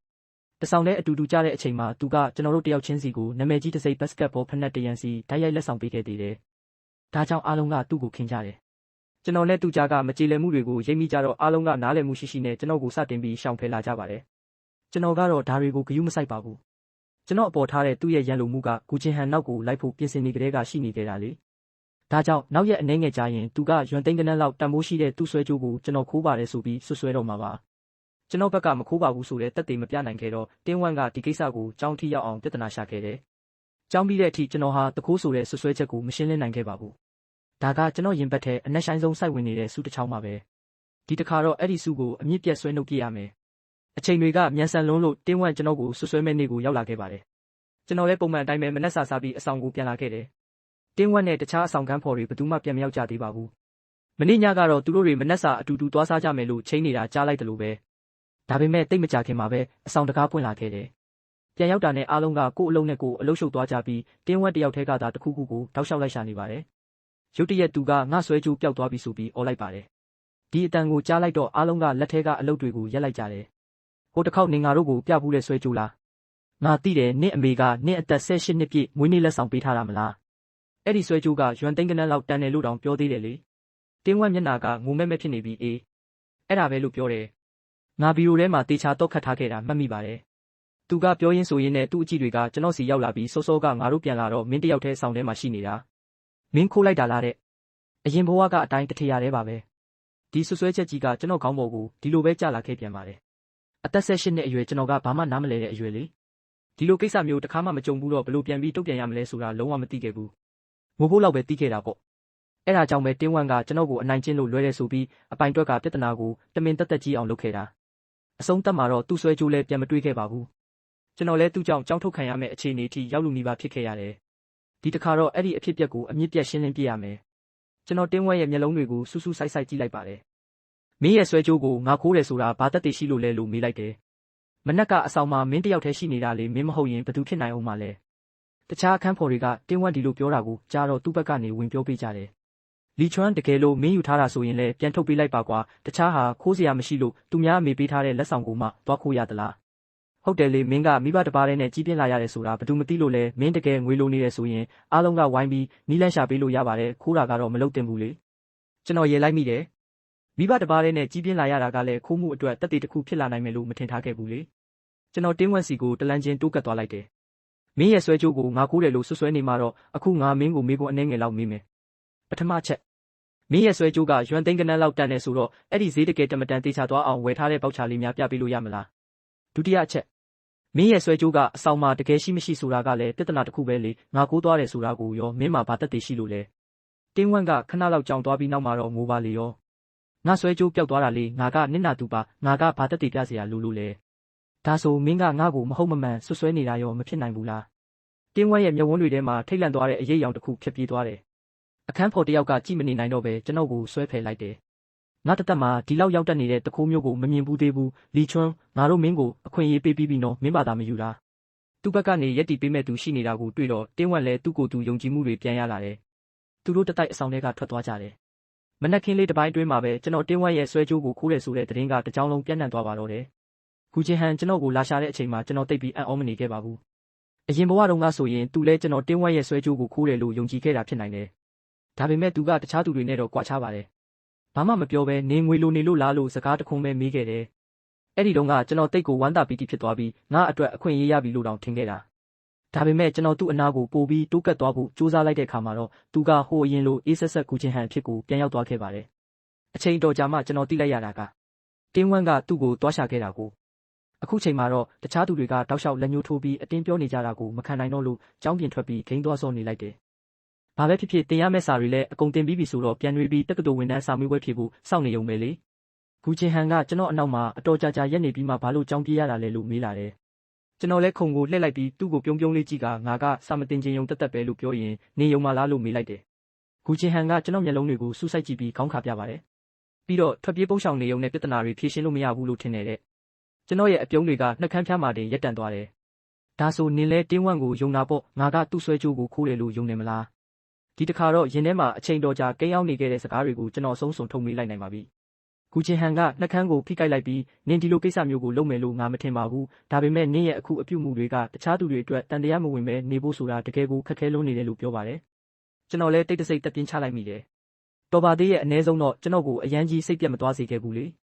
တဆောင်တဲ့အတူတူကြတဲ့အချိန်မှာသူကကျွန်တော်တို့တယောက်ချင်းစီကိုနာမည်ကြီးတစ်စိပ်ဘတ်စကတ်ဘောဖက်နဲ့တရန်စီဓာတ်ရိုက်လက်ဆောင်ပေးခဲ့သေးတယ်ဒါကြောင့်အားလုံးကသူ့ကိုခင်ကြတယ်ကျွန်တော်နဲ့သူကြားကမကြေလည်မှုတွေကိုရိပ်မိကြတော့အားလုံးကနားလည်မှုရှိနဲ့ကျွန်တော်ကိုစတင်ပြီးရှောင်ဖယ်လာကြပါတယ်ကျွန်တော်ကတော့ဒါတွေကိုဂရုမစိုက်ပါဘူးကျွန်တော်အပေါ်ထားတဲ့သူ့ရဲ့ရန်လိုမှုကဂူချင်းဟန်နောက်ကိုလိုက်ဖို့ပြင်ဆင်နေကြတဲ့ကရှိနေကြတာလေဒါကြောင့်နောက်ရက်အနေငယ်ကြာရင်သူကရွမ်သိန်းကနန်းလောက်တန်မိုးရှိတဲ့သူ့ဆွဲကြိုးကိုကျွန်တော်ခိုးပါတယ်ဆိုပြီးဆွဲတော့မှာပါကျွန်တော်ဘက်ကမခိုးပါဘူးဆိုတဲ့တက်သေးမပြနိုင်ခဲ့တော့တင်းဝမ်ကဒီကိစ္စကိုကြောင်းထိရောက်အောင်ပြဿနာရှာခဲ့တယ်ကြောင်းပြီးတဲ့အထိကျွန်တော်ဟာတခိုးဆိုတဲ့ဆွဲချက်ကိုမရှင်းလင်းနိုင်ခဲ့ပါဘူးဒါကကျွန်တော်ရင်ဘတ်ထဲအနက်ဆိုင်ဆုံးစိုက်ဝင်နေတဲ့စုတစ်ချောင်းပါပဲဒီတစ်ခါတော့အဲ့ဒီစုကိုအမြင့်ပြတ်ဆွဲနှုတ်ပြရမယ်အချိန်တွေကမြန်ဆန်လွန်းလို့တင်းဝမ်ကျွန်တော်ကိုဆွဲမဲ့နေ့ကိုရောက်လာခဲ့ပါတယ်ကျွန်တော်လည်းပုံမှန်အတိုင်းပဲမနှက်စာစားပြီးအဆောင်ကိုပြန်လာခဲ့တယ်တင်းဝမ်နဲ့တခြားအဆောင်ခန်းဖော်တွေဘယ်သူမှပြန်မရောက်ကြသေးပါဘူးမနေ့ညကတော့သူတို့တွေမနှက်စာအတူတူသွားစားကြမယ်လို့ချိန်နေတာကြားလိုက်တယ်လို့ပဲဒါပေမဲ့တိတ်မကြခင်မှာပဲအဆောင်တကားပွင့်လာခဲ့တယ်ပြန်ရောက်တာနဲ့အားလုံးကကို့အလုံးနဲ့ကို့အလုရှုပ်သွားကြပြီးတင်းဝမ်တယောက်တည်းကသာတခုခုကိုတောက်လျှောက်လိုက်ရှာနေပါတယ်ရုတ်တရက်သူကငါဆွဲကြိုးပျောက်သွားပြီဆိုပြီးအော်လိုက်ပါတယ်ဒီအတန်ကိုကြားလိုက်တော့အားလုံးကလက်ထဲကအလုပ်တွေကိုရက်လိုက်ကြတယ်ဟိုတစ်ခေါက်နေငါတို့ကိုပြဘူးတဲ့ဆွဲကြိုးလားငါသိတယ်နင့်အမေကနင့်အသက်18နှစ်ပြည့်မွေးနေ့လက်ဆောင်ပေးထားတာမလားအဲ့ဒီဆွဲကြိုးကရွမ်သိန်းကနန်းလောက်တန်တယ်လို့တောင်ပြောသေးတယ်လေတင်းဝမ်မျက်နာကငိုမဲမဲဖြစ်နေပြီးအေးအဲ့ဒါပဲလို့ပြောတယ်ငါဘီရိုထဲမှာတေချာတော့ခတ်ထားခဲ့တာမှတ်မိပါတယ်သူကပြောရင်းဆိုရင်းနဲ့သူ့အကြည့်တွေကကျွန်တော်စီရောက်လာပြီးစောစောကငါတို့ပြန်လာတော့မင်းတယောက်တည်းဆောင်ထဲမှာရှိနေတာမင်းခိုးလိုက်တာလားတဲ့အရင်ဘဝကအတိုင်းတထရာတဲပါပဲဒီဆွဆွဲချက်ကြီးကကျွန်တော်ခေါင်းပေါ်ကိုဒီလိုပဲကျလာခဲ့ပြန်ပါတယ်အသက်18နှစ်အရွယ်ကျွန်တော်ကဘာမှနားမလဲတဲ့အရွယ်လေဒီလိုကိစ္စမျိုးတစ်ခါမှမကြုံဘူးတော့ဘယ်လိုပြန်ပြီးတုတ်ပြန်ရမလဲဆိုတာလုံးဝမသိခဲ့ဘူးငိုဖို့လောက်ပဲသိခဲ့တာပေါ့အဲ့ဒါကြောင့်ပဲတင်းဝမ်ကကျွန်တော်ကိုအနိုင်ကျင့်လို့လွဲတယ်ဆိုပြီးအပိုင်တွက်ကပြဿနာကိုတမင်တက်ကြီးအောင်လုပ်ခဲ့တာအဆုံးသတ်မှာတော့သူ့ဆွဲကြိုးလည်းပြန်မတွေးခဲ့ပါဘူးကျွန်တော်လည်းသူ့ကြောင့်ကြောင်းထုတ်ခံရမယ့်အခြေအနေအထိရောက်လူနီးပါဖြစ်ခဲ့ရတယ်ဒီတစ်ခါတော့အဲ့ဒီအဖြစ်အပျက်ကိုအမြင့်ပြတ်ရှင်းလင်းပြရမယ်ကျွန်တော်တင်းဝမ်ရဲ့မျက်လုံးတွေကိုစူးစူးဆိုင်ဆိုင်ကြည့်လိုက်ပါတယ်မင်းရဲ့ဆွဲကြိုးကိုငါခိုးတယ်ဆိုတာဘာသက်သေရှိလို့လဲလို့မေးလိုက်တယ်မနက်ကအဆောင်မှာမင်းတယောက်တည်းရှိနေတာလေမင်းမဟုတ်ရင်ဘယ်သူဖြစ်နိုင်အောင်မလဲတခြားအခန်းဖော်တွေကတင်းဝမ်ဒီလိုပြောတာကိုကြားတော့သူ့ဘက်ကနေဝင်ပြောပေးကြတယ်လီချွမ်းတကယ်လို့မင်းယူထားတာဆိုရင်လည်းပြန်ထုတ်ပေးလိုက်ပါကွာတခြားဟာခိုးစရာမရှိလို့သူများအမေပေးထားတဲ့လက်ဆောင်ကိုမှသွားခိုးရသလားဟုတ်တယ်လေမင်းကမိဘတစ်ပါးတည်းနဲ့ကြီးပြင်းလာရတယ်ဆိုတာဘယ်သူမသိလို့လဲမင်းတကယ်ငွေလိုနေတယ်ဆိုရင်အားလုံးကဝိုင်းပြီးနီးလန့်ရှာပေးလို့ရပါတယ်ခိုးတာကတော့မလုပ်တင်ဘူးလေကျွန်တော်ရေလိုက်မိတယ်မိဘတစ်ပါးတည်းနဲ့ကြီးပြင်းလာရတာကလည်းခိုးမှုအတွက်တက်တေတစ်ခုဖြစ်လာနိုင်မယ်လို့မထင်ထားခဲ့ဘူးလေကျွန်တော်တင်းဝမ်စီကိုတလန်းချင်းတိုးကပ်သွားလိုက်တယ်မင်းရဲ့ဆွဲကြိုးကိုငါခိုးတယ်လို့ဆွဆွဲနေမှတော့အခုငါမင်းကိုမေးခွန်းအနှဲငယ်လောက်မေးမယ်ပထမချက်မင်းရဲ့ဆွဲကြိုးကရွမ်သိန်းကနန်းလောက်တန်တယ်ဆိုတော့အဲ့ဒီဈေးတကယ်တမတန်တေချာသွားအောင်ဝယ်ထားတဲ့ပေါက်ချာလေးများပြပေးလို့ရမလားဒုတိယအချက်မင်းရဲ့ဆွဲကြိုးကအဆောင်မှာတကယ်ရှိမရှိဆိုတာကလည်းပြဿနာတစ်ခုပဲလေငါကိုးသွားတယ်ဆိုတာကိုရောမင်းမှာဘာသက်သေရှိလို့လဲတင်းဝမ်ကခဏလောက်ကြောင်သွားပြီးနောက်မှာတော့ငိုပါလေရောငါဆွဲကြိုးပျောက်သွားတာလေငါကနင့်နာသူပါငါကဘာသက်သေပြเสียရလို့လဲဒါဆိုမင်းကငါ့ကိုမဟုတ်မမှန်ဆွဆွဲနေတာရောမဖြစ်နိုင်ဘူးလားတင်းဝမ်ရဲ့မျက်ဝန်းတွေထဲမှာထိတ်လန့်သွားတဲ့အရေးအယောင်တစ်ခုဖြစ်ပြေးသွားတယ်အခန်းဖော်တယောက်ကကြည့်မနေနိုင်တော့ပဲကျွန်တော်ကိုဆွဲဖယ်လိုက်တယ်ငါတသက်မှာဒီလောက်ရောက်တက်နေတဲ့တခိုးမျိုးကိုမမြင်ဘူးသေးဘူးလီချွန်းငါတို့မင်းကိုအခွင့်အရေးပေးပြီးပြီနော်မင်းဘာသာမယူတာသူ့ဘက်ကနေရက်တီပေးမဲ့သူရှိနေတာကိုတွေ့တော့တင်းဝမ်လည်းသူ့ကိုယ်သူယုံကြည်မှုတွေပြန်ရလာတယ်သူတို့တတိုက်အဆောင်ထဲကထွက်သွားကြတယ် မနက်ခင်းလေးတစ်ပိုင်းအတွင်းမှာပဲကျွန်တော်တင်းဝက်ရဲ့ဆွဲကြိုးကိုခိုးတယ်ဆိုတဲ့သတင်းကတစ်ကြောင်းလုံးပြန့်နှံ့သွားပါတော့တယ်။ဂူချင်းဟန်ကျွန်တော်ကိုလာရှာတဲ့အချိန်မှာကျွန်တော်တိတ်ပြီးအံ့ဩမနေခဲ့ပါဘူး။အရင်ဘဝတုန်းကဆိုရင်သူလဲကျွန်တော်တင်းဝက်ရဲ့ဆွဲကြိုးကိုခိုးတယ်လို့ယုံကြည်ခဲ့တာဖြစ်နိုင်တယ်။ဒါပေမဲ့သူကတခြားသူတွေနဲ့တော့ကွာခြားပါတယ်။ဘာမှမပြောဘဲနေငွေလိုနေလို့လားလို့စကားတခွန်းပဲမေးခဲ့တယ်။အဲ့ဒီတုန်းကကျွန်တော်တိတ်ကိုဝမ်းသာပီတိဖြစ်သွားပြီးငါအတွက်အခွင့်အရေးရပြီလို့တောင်ထင်ခဲ့တာ။ဒါပေမဲ့ကျွန်တော်သူ့အနာကိုပို့ပြီးတိုးကပ်သွားဖို့စူးစမ်းလိုက်တဲ့အခါမှာတော့သူကဟိုအရင်လိုအေးဆက်ဆက်ဂူချင်းဟန်အဖြစ်ကိုပြန်ရောက်သွားခဲ့ပါတယ်။အချိန်တော်ကြာမှကျွန်တော်သိလိုက်ရတာကတင်းဝမ်းကသူ့ကိုတွားရှာခဲ့တာကိုအခုချိန်မှာတော့တခြားသူတွေကတောက်လျှောက်လက်ညှိုးထိုးပြီးအတင်းပြောနေကြတာကိုမခံနိုင်တော့လို့ကြောင်းပြင်ထွက်ပြီးဂိမ်းသွားစောနေလိုက်တယ်။ဘာပဲဖြစ်ဖြစ်တင်ရမယ့်စာတွေလည်းအကုန်တင်ပြီးပြီဆိုတော့ပြန်ရွေးပြီးတက္ကသိုလ်ဝန်ထမ်းစာမေးပွဲဖြေဖို့စောင့်နေုံပဲလေ။ဂူချင်းဟန်ကကျွန်တော်အနောက်မှာအတော်ကြာရက်နေပြီးမှဘာလို့ကြောင်းပြေးရတာလဲလို့မေးလာတယ်။ကျွန်တော်လည်းခုံကိုလှည့်လိုက်ပြီးသူ့ကိုပြုံးလေးကြည့်ကငါကစာမတင်ခြင်းယုံတက်ပဲလို့ပြောရင်နေယုံမလားလို့မေးလိုက်တယ်။ဂူချင်းဟန်ကကျွန်တော်မျက်လုံးတွေကိုစူးစိုက်ကြည့်ပြီးခေါင်းခါပြပါတယ်။ပြီးတော့ထွက်ပြေးပုတ်ရှောင်နေုံနဲ့ပြဿနာတွေဖြေရှင်းလို့မရဘူးလို့ထင်နေတဲ့ကျွန်တော်ရဲ့အပြုံးတွေကနှက်ခမ်းဖျားမှတင်ရက်တန့်သွားတယ်။ဒါဆိုနင်လဲတင်းဝန့်ကိုယုံတာပေါ့ငါကသူ့ဆွဲကြိုးကိုခိုးတယ်လို့ယုံနေမလား။ဒီတခါတော့ရင်ထဲမှာအချိန်တော်ကြာကိန်းအောင်နေခဲ့တဲ့စကားတွေကိုကျွန်တော်ဆုံးစုံထုတ်မေးလိုက်နိုင်ပါပြီ။ဂူချင်းဟန်ကနှက်ခမ်းကိုဖိကိုက်လိုက်ပြီးနင်ဒီလိုကိစ္စမျိုးကိုလုပ်မယ်လို့ငါမထင်ပါဘူး။ဒါပေမဲ့နင်ရဲ့အခုအပြုတ်မှုတွေကတခြားသူတွေအတွက်တန်တရားမဝင်ပဲနေဖို့ဆိုတာတကယ်ကိုခက်ခဲလွန်းနေတယ်လို့ပြောပါတယ်။ကျွန်တော်လဲတိတ်တဆိတ်တက်ပြင်းချလိုက်မိတယ်။တော်ပါသေးရဲ့အ ਨੇ ဆုံးတော့ကျွန်တော်ကိုအရန်ကြီးစိတ်ပြတ်မသွားစေခဲ့ဘူးလေ။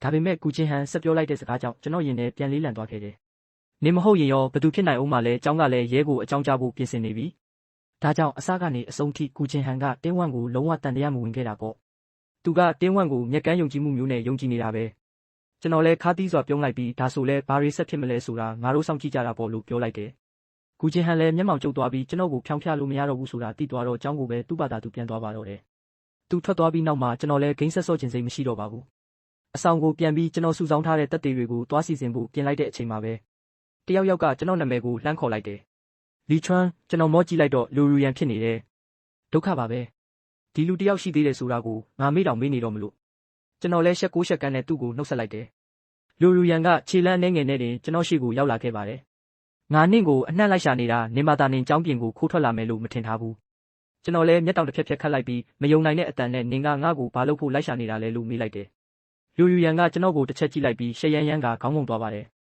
ဒါပေမဲ့ဂူချင်းဟန်ဆက်ပြောလိုက်တဲ့စကားကြောင့်ကျွန်တော်ရင်ထဲပြန်လေးလံသွားခဲ့တယ်။နေမဟုတ်ရင်ရောဘသူဖြစ်နိုင်အောင်မလဲကျောင်းကလည်းရဲကိုအကြောင်းကြားဖို့ပြင်ဆင်နေပြီ။ဒါကြောင့်အစကနေအဆုံးထိဂူချင်းဟန်ကတင်းဝန့်ကိုလုံးဝတန်တရားမဝင်ခဲ့တာပေါ့။သူကတင်းဝန့်ကိုမျက်ကန်းယုံကြည်မှုမျိုးနဲ့ယုံကြည်နေတာပဲ။ကျွန်တော်လည်းခါးသီးစွာပြုံးလိုက်ပြီးဒါဆိုလဲဘာတွေဆက်ဖြစ်မလဲဆိုတာငါတို့စောင့်ကြည့်ကြတာပေါ့လို့ပြောလိုက်တယ်။ဂူချင်းဟန်လည်းမျက်မှောင်ကျုပ်သွားပြီးကျွန်တော်ကိုဖြောင်းဖျလို့မရတော့ဘူးဆိုတာသိသွားတော့ကျောင်းကိုပဲသူ့ဘာသာသူပြန်သွားပါတော့တယ်။သူထွက်သွားပြီးနောက်မှာကျွန်တော်လည်းဂိမ်းဆက်စော့ခြင်းစိတ်မရှိတော့ပါဘူး။အဆောင်ကိုပြန်ပြီးကျွန်တော်စုဆောင်းထားတဲ့တက်သေးတွေကိုတွားစီစဉ်ဖို့ပြင်လိုက်တဲ့အချိန်မှာပဲတယောက်ကကျွန်တော်နာမည်ကိုလှမ်းခေါ်လိုက်တယ်။လီချွန်းကျွန်တော်မော့ကြည့်လိုက်တော့လူရူရန်ဖြစ်နေတယ်။ဒုက္ခပါပဲ။ဒီလူတယောက်ရှိသေးတယ်ဆိုတာကိုငါမေ့တောင်မေ့နေတော့မလို့ကျွန်တော်လည်းရှက်ကိုရှက်ကန်းနဲ့သူ့ကိုနှုတ်ဆက်လိုက်တယ်။လူရူရန်ကခြေလမ်းနှဲငယ်နဲ့တင်ကျွန်တော်ရှိကိုရောက်လာခဲ့ပါတယ်။ငါနင့်ကိုအနှံ့လိုက်ရှာနေတာနေမာတာနင်ကျောင်းပြင်ကိုခိုးထွက်လာမယ်လို့မထင်ထားဘူး။ကျွန်တော်လည်းမျက်တောင်တစ်ဖြက်ဖြက်ခတ်လိုက်ပြီးမယုံနိုင်တဲ့အတန်နဲ့နင်ကငါ့ကိုဘာလို့ဖို့လိုက်ရှာနေတာလဲလို့မေးလိုက်တယ်။လူရူရန်ကကျွန်တော်ကိုတစ်ချက်ကြည့်လိုက်ပြီးရှက်ရမ်းရမ်းကခေါင်းငုံသွားပါတယ်။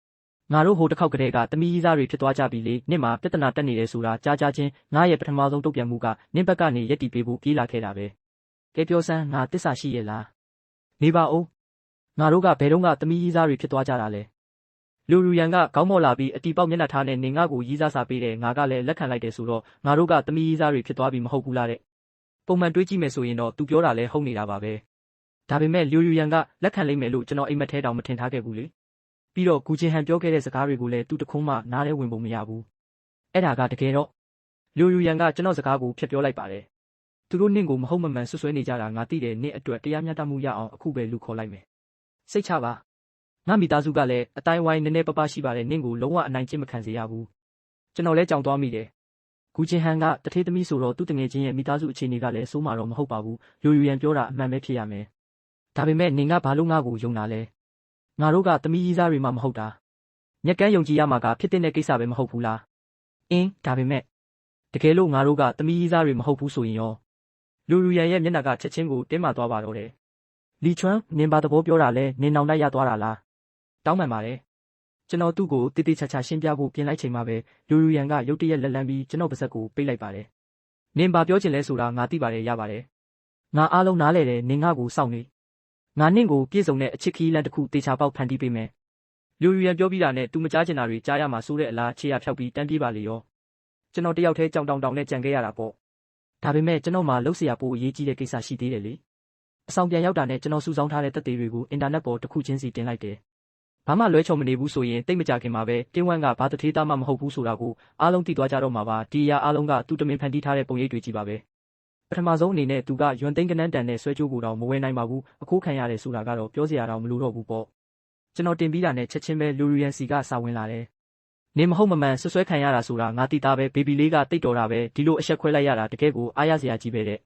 ငါတို့ဟိုတစ်ခေါက်ကတည်းကသမီးကြီးသားတွေဖြစ်သွားကြပြီလေနင့်မှာပြဿနာတက်နေတယ်ဆိုတာကြားချင်းငါရဲ့ပထမဆုံးတုတ်ပြန်မှုကနင့်ဘက်ကနေရက်တီပေးဖို့ပြေးလာခဲ့တာပဲ။ကဲပြောစမ်းငါတစ္ဆာရှိရဲ့လား။နေပါဦး။ငါတို့ကဘယ်တော့ကသမီးကြီးသားတွေဖြစ်သွားကြတာလဲ။လူရူရန်ကခေါင်းမော့လာပြီးအတီပေါက်မျက်နှာထားနဲ့နင်ငါကိုရီးစားစာပေးတယ်ငါကလည်းလက်ခံလိုက်တယ်ဆိုတော့ငါတို့ကသမီးကြီးသားတွေဖြစ်သွားပြီမဟုတ်ဘူးလားတဲ့။ပုံမှန်တွေးကြည့်မယ်ဆိုရင်တော့သူပြောတာလဲဟုတ်နေတာပါပဲ။ဒါပေမဲ့လူရူရန်ကလက်ခံလိုက်မယ်လို့ကျွန်တော်အိမ်မက်ထဲတောင်မထင်ထားခဲ့ဘူးလေ။ပြီးတော့ဂူချင်းဟန်ပြောခဲ့တဲ့စကားတွေကိုလည်းသူတခွန်းမှနားထဲဝင်ပုံမရဘူး။အဲ့ဒါကတကယ်တော့လူရူရန်ကကျွန်တော်စကားကိုဖျက်ပြောလိုက်ပါတယ်။သူတို့နင့်ကိုမဟုတ်မမှန်ဆွဆွဲနေကြတာငါသိတယ်နင့်အတွက်တရားမျှတမှုရအောင်အခုပဲလူခေါ်လိုက်မယ်။စိတ်ချပါ။ငါမိသားစုကလည်းအတိုင်းဝိုင်းနည်းနည်းပပရှိပါတယ်နင့်ကိုလုံးဝအနိုင်ကျင့်မခံစေရဘူး။ကျွန်တော်လည်းကြောင်သွားမိတယ်။ဂူချင်းဟန်ကတထေးသမီးဆိုတော့သူ့တငယ်ချင်းရဲ့မိသားစုအခြေအနေကလည်းစိုးမာတော့မဟုတ်ပါဘူး။လူရူရန်ပြောတာအမှန်ပဲဖြစ်ရမယ်။ဒါပေမဲ့နင်ကဘာလို့ငါ့ကိုယုံတာလဲ။ငါတို့ကသမီးကြီးသားတွေမှမဟုတ်တာ။မျက်ကန်းယုံကြည်ရမှာကဖြစ်တဲ့ကိစ္စပဲမဟုတ်ဘူးလား။ဒါပေမဲ့တကယ်လို့ငါတို့ကသမီးကြီးသားတွေမဟုတ်ဘူးဆိုရင်ရောလူရူရန်ရဲ့မျက်နှာကချက်ချင်းကိုတင်းမာသွားပါတော့တယ်။လီချွန်းနင်ဘာသဘောပြောတာလဲနင်နောင်လိုက်ရသွားတာလား။တောင်းပန်ပါတယ်။ကျွန်တော်သူ့ကိုတေးသေးချာချာရှင်းပြဖို့ပြင်လိုက်ချိန်မှာပဲလူရူရန်ကရုတ်တရက်လက်လန်းပြီးကျွန်တော်ပါးစပ်ကိုပိတ်လိုက်ပါတယ်။နင်ဘာပြောချင်လဲဆိုတာငါသိပါတယ်ရပါတယ်။ငါအားလုံးနားလဲတယ်နင်ငါ့ကိုစောင့်နေ။ငါနင့်ကိုပြည့်စုံတဲ့အချစ်ခီးလန်းတစ်ခုတေချာပေါက်ဖန်တီးပေးမယ်။လူရူရန်ပြောပြီးတာနဲ့သူမကြားချင်တာတွေကြားရမှာစိုးတဲ့အလားခြေရဖြောက်ပြီးတန်းပြေးပါလေရော။ကျွန်တော်တယောက်တည်းကြောင်တောင်နဲ့ကြံခဲ့ရတာပေါ့။ဒါပေမဲ့ကျွန်တော်မှလှုပ်เสียပိုအရေးကြီးတဲ့ကိစ္စရှိသေးတယ်လေ။အဆောင်ပြန်ရောက်တာနဲ့ကျွန်တော်စုဆောင်းထားတဲ့တက်သေးတွေကိုအင်တာနက်ပေါ်တစ်ခုချင်းစီတင်လိုက်တယ်။ဘာမှလွဲချော်မနေဘူးဆိုရင်တိတ်မကြခင်မှာပဲတင်းဝန့်ကဘာတထေးသားမှမဟုတ်ဘူးဆိုတာကိုအားလုံးသိသွားကြတော့မှာပါဒီအရာအားလုံးကသူ့တမင်ဖန်တီးထားတဲ့ပုံရိပ်တွေကြီးပါပဲပထမဆုံးအနေနဲ့သူကယွမ်သိန်းကနန်းတန်နဲ့ဆွဲကြိုးကိုတော့မဝယ်နိုင်ပါဘူးအခိုးခံရတယ်ဆိုတာကတော့ပြောစရာတော့မလိုတော့ဘူးပေါ့ကျွန်တော်တင်ပြီးတာနဲ့ချက်ချင်းပဲလူရီယန်စီကစာဝင်လာတယ်နေမဟုတ်မမှန်ဆွဆွဲခံရတာဆိုတာငါတိသားပဲဘေဘီလေးကတိတ်တော်တာပဲဒီလိုအဆက်ခွဲလိုက်ရတာတကယ်ကိုအားရစရာကြီးပဲတဲ့